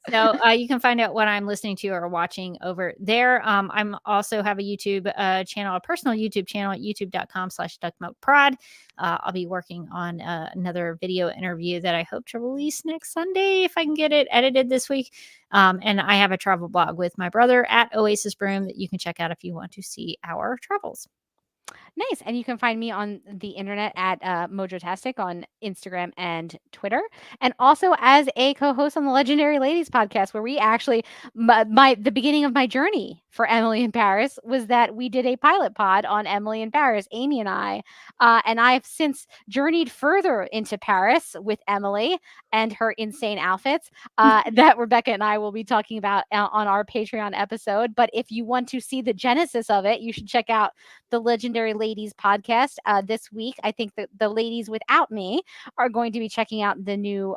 So you can find out what I'm listening to or watching over there. I'm also have a YouTube channel, a personal YouTube channel at youtube.com/duckmilkprod. I'll be working on another video interview that I hope to release next Sunday if I can get it edited this week. And I have a travel blog with my brother at Oasis Broom that you can check out if you want to see our travels. Nice. And you can find me on the internet at Mojotastic on Instagram and Twitter. And also as a co-host on the Legendary Ladies podcast, where we actually, the beginning of my journey for Emily in Paris was that we did a pilot pod on Emily in Paris, Amy and I. And I've since journeyed further into Paris with Emily and her insane outfits that Rebecca and I will be talking about on our Patreon episode. But if you want to see the genesis of it, you should check out the Legendary Ladies podcast this week. I think that the ladies without me are going to be checking out the new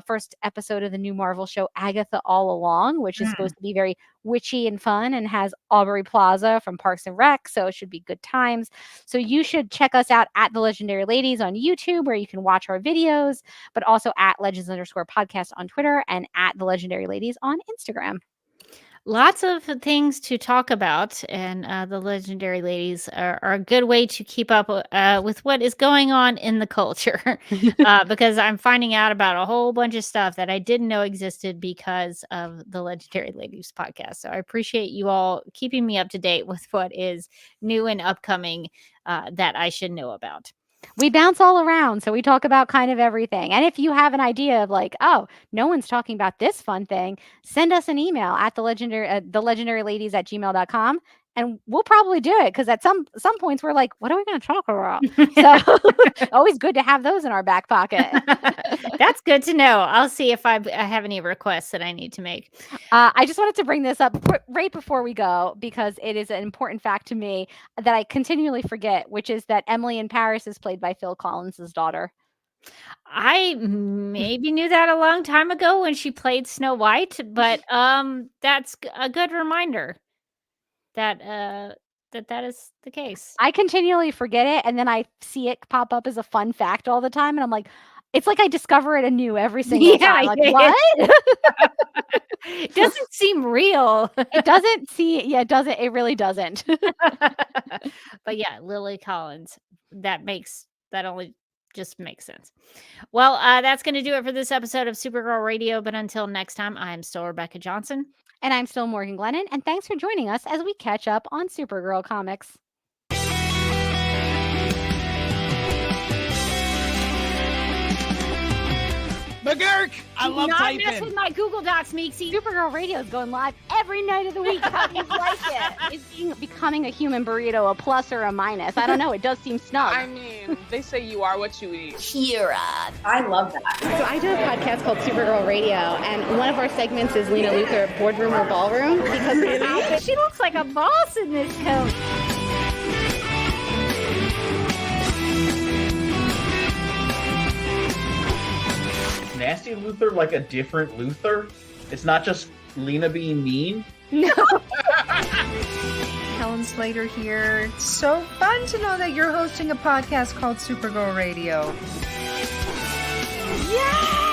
first episode of the new Marvel show Agatha All Along, which is supposed to be very witchy and fun and has Aubrey Plaza from Parks and Rec, so it should be good times. So you should check us out at the Legendary Ladies on YouTube, where you can watch our videos, but also at Legends_podcast on Twitter and at the Legendary Ladies on Instagram. Lots of things to talk about, and the Legendary Ladies are a good way to keep up with what is going on in the culture because I'm finding out about a whole bunch of stuff that I didn't know existed because of the Legendary Ladies podcast. So I appreciate you all keeping me up to date with what is new and upcoming that I should know about. We bounce all around, so we talk about kind of everything. And if you have an idea of like, oh, no one's talking about this fun thing, send us an email at the legendaryladies@gmail.com, and we'll probably do it, because at some points we're like, what are we going to talk about? So always good to have those in our back pocket. That's good to know. I'll see if I have any requests that I need to make. I just wanted to bring this up right before we go, because it is an important fact to me that I continually forget, which is that Emily in Paris is played by Phil Collins' daughter. I maybe knew that a long time ago when she played Snow White, but that's a good reminder that that is the case. I continually forget it, and then I see it pop up as a fun fact all the time, and I'm like, It's like I discover it anew every single time. Like, yeah. what? It doesn't seem real. It doesn't see. Yeah, it doesn't. It really doesn't. But yeah, Lily Collins. That only just makes sense. Well, that's going to do it for this episode of Supergirl Radio. But until next time, I am still Rebecca Johnson. And I'm still Morgan Glennon. And thanks for joining us as we catch up on Supergirl comics. McGurk! I love Not typing. mess with my Google Docs, Meeksy. Supergirl Radio is going live every night of the week. How do you like it? Is becoming a human burrito a plus or a minus? I don't know. It does seem snug. I mean, they say you are what you eat. Kira. I love that. So I do a podcast called Supergirl Radio, and one of our segments is Lena Luthor, Boardroom or Ballroom, because She looks like a boss in this coat. Nasty Luthor like a different Luthor? It's not just Lena being mean? No. Helen Slater here. It's so fun to know that you're hosting a podcast called Supergirl Radio. Yeah!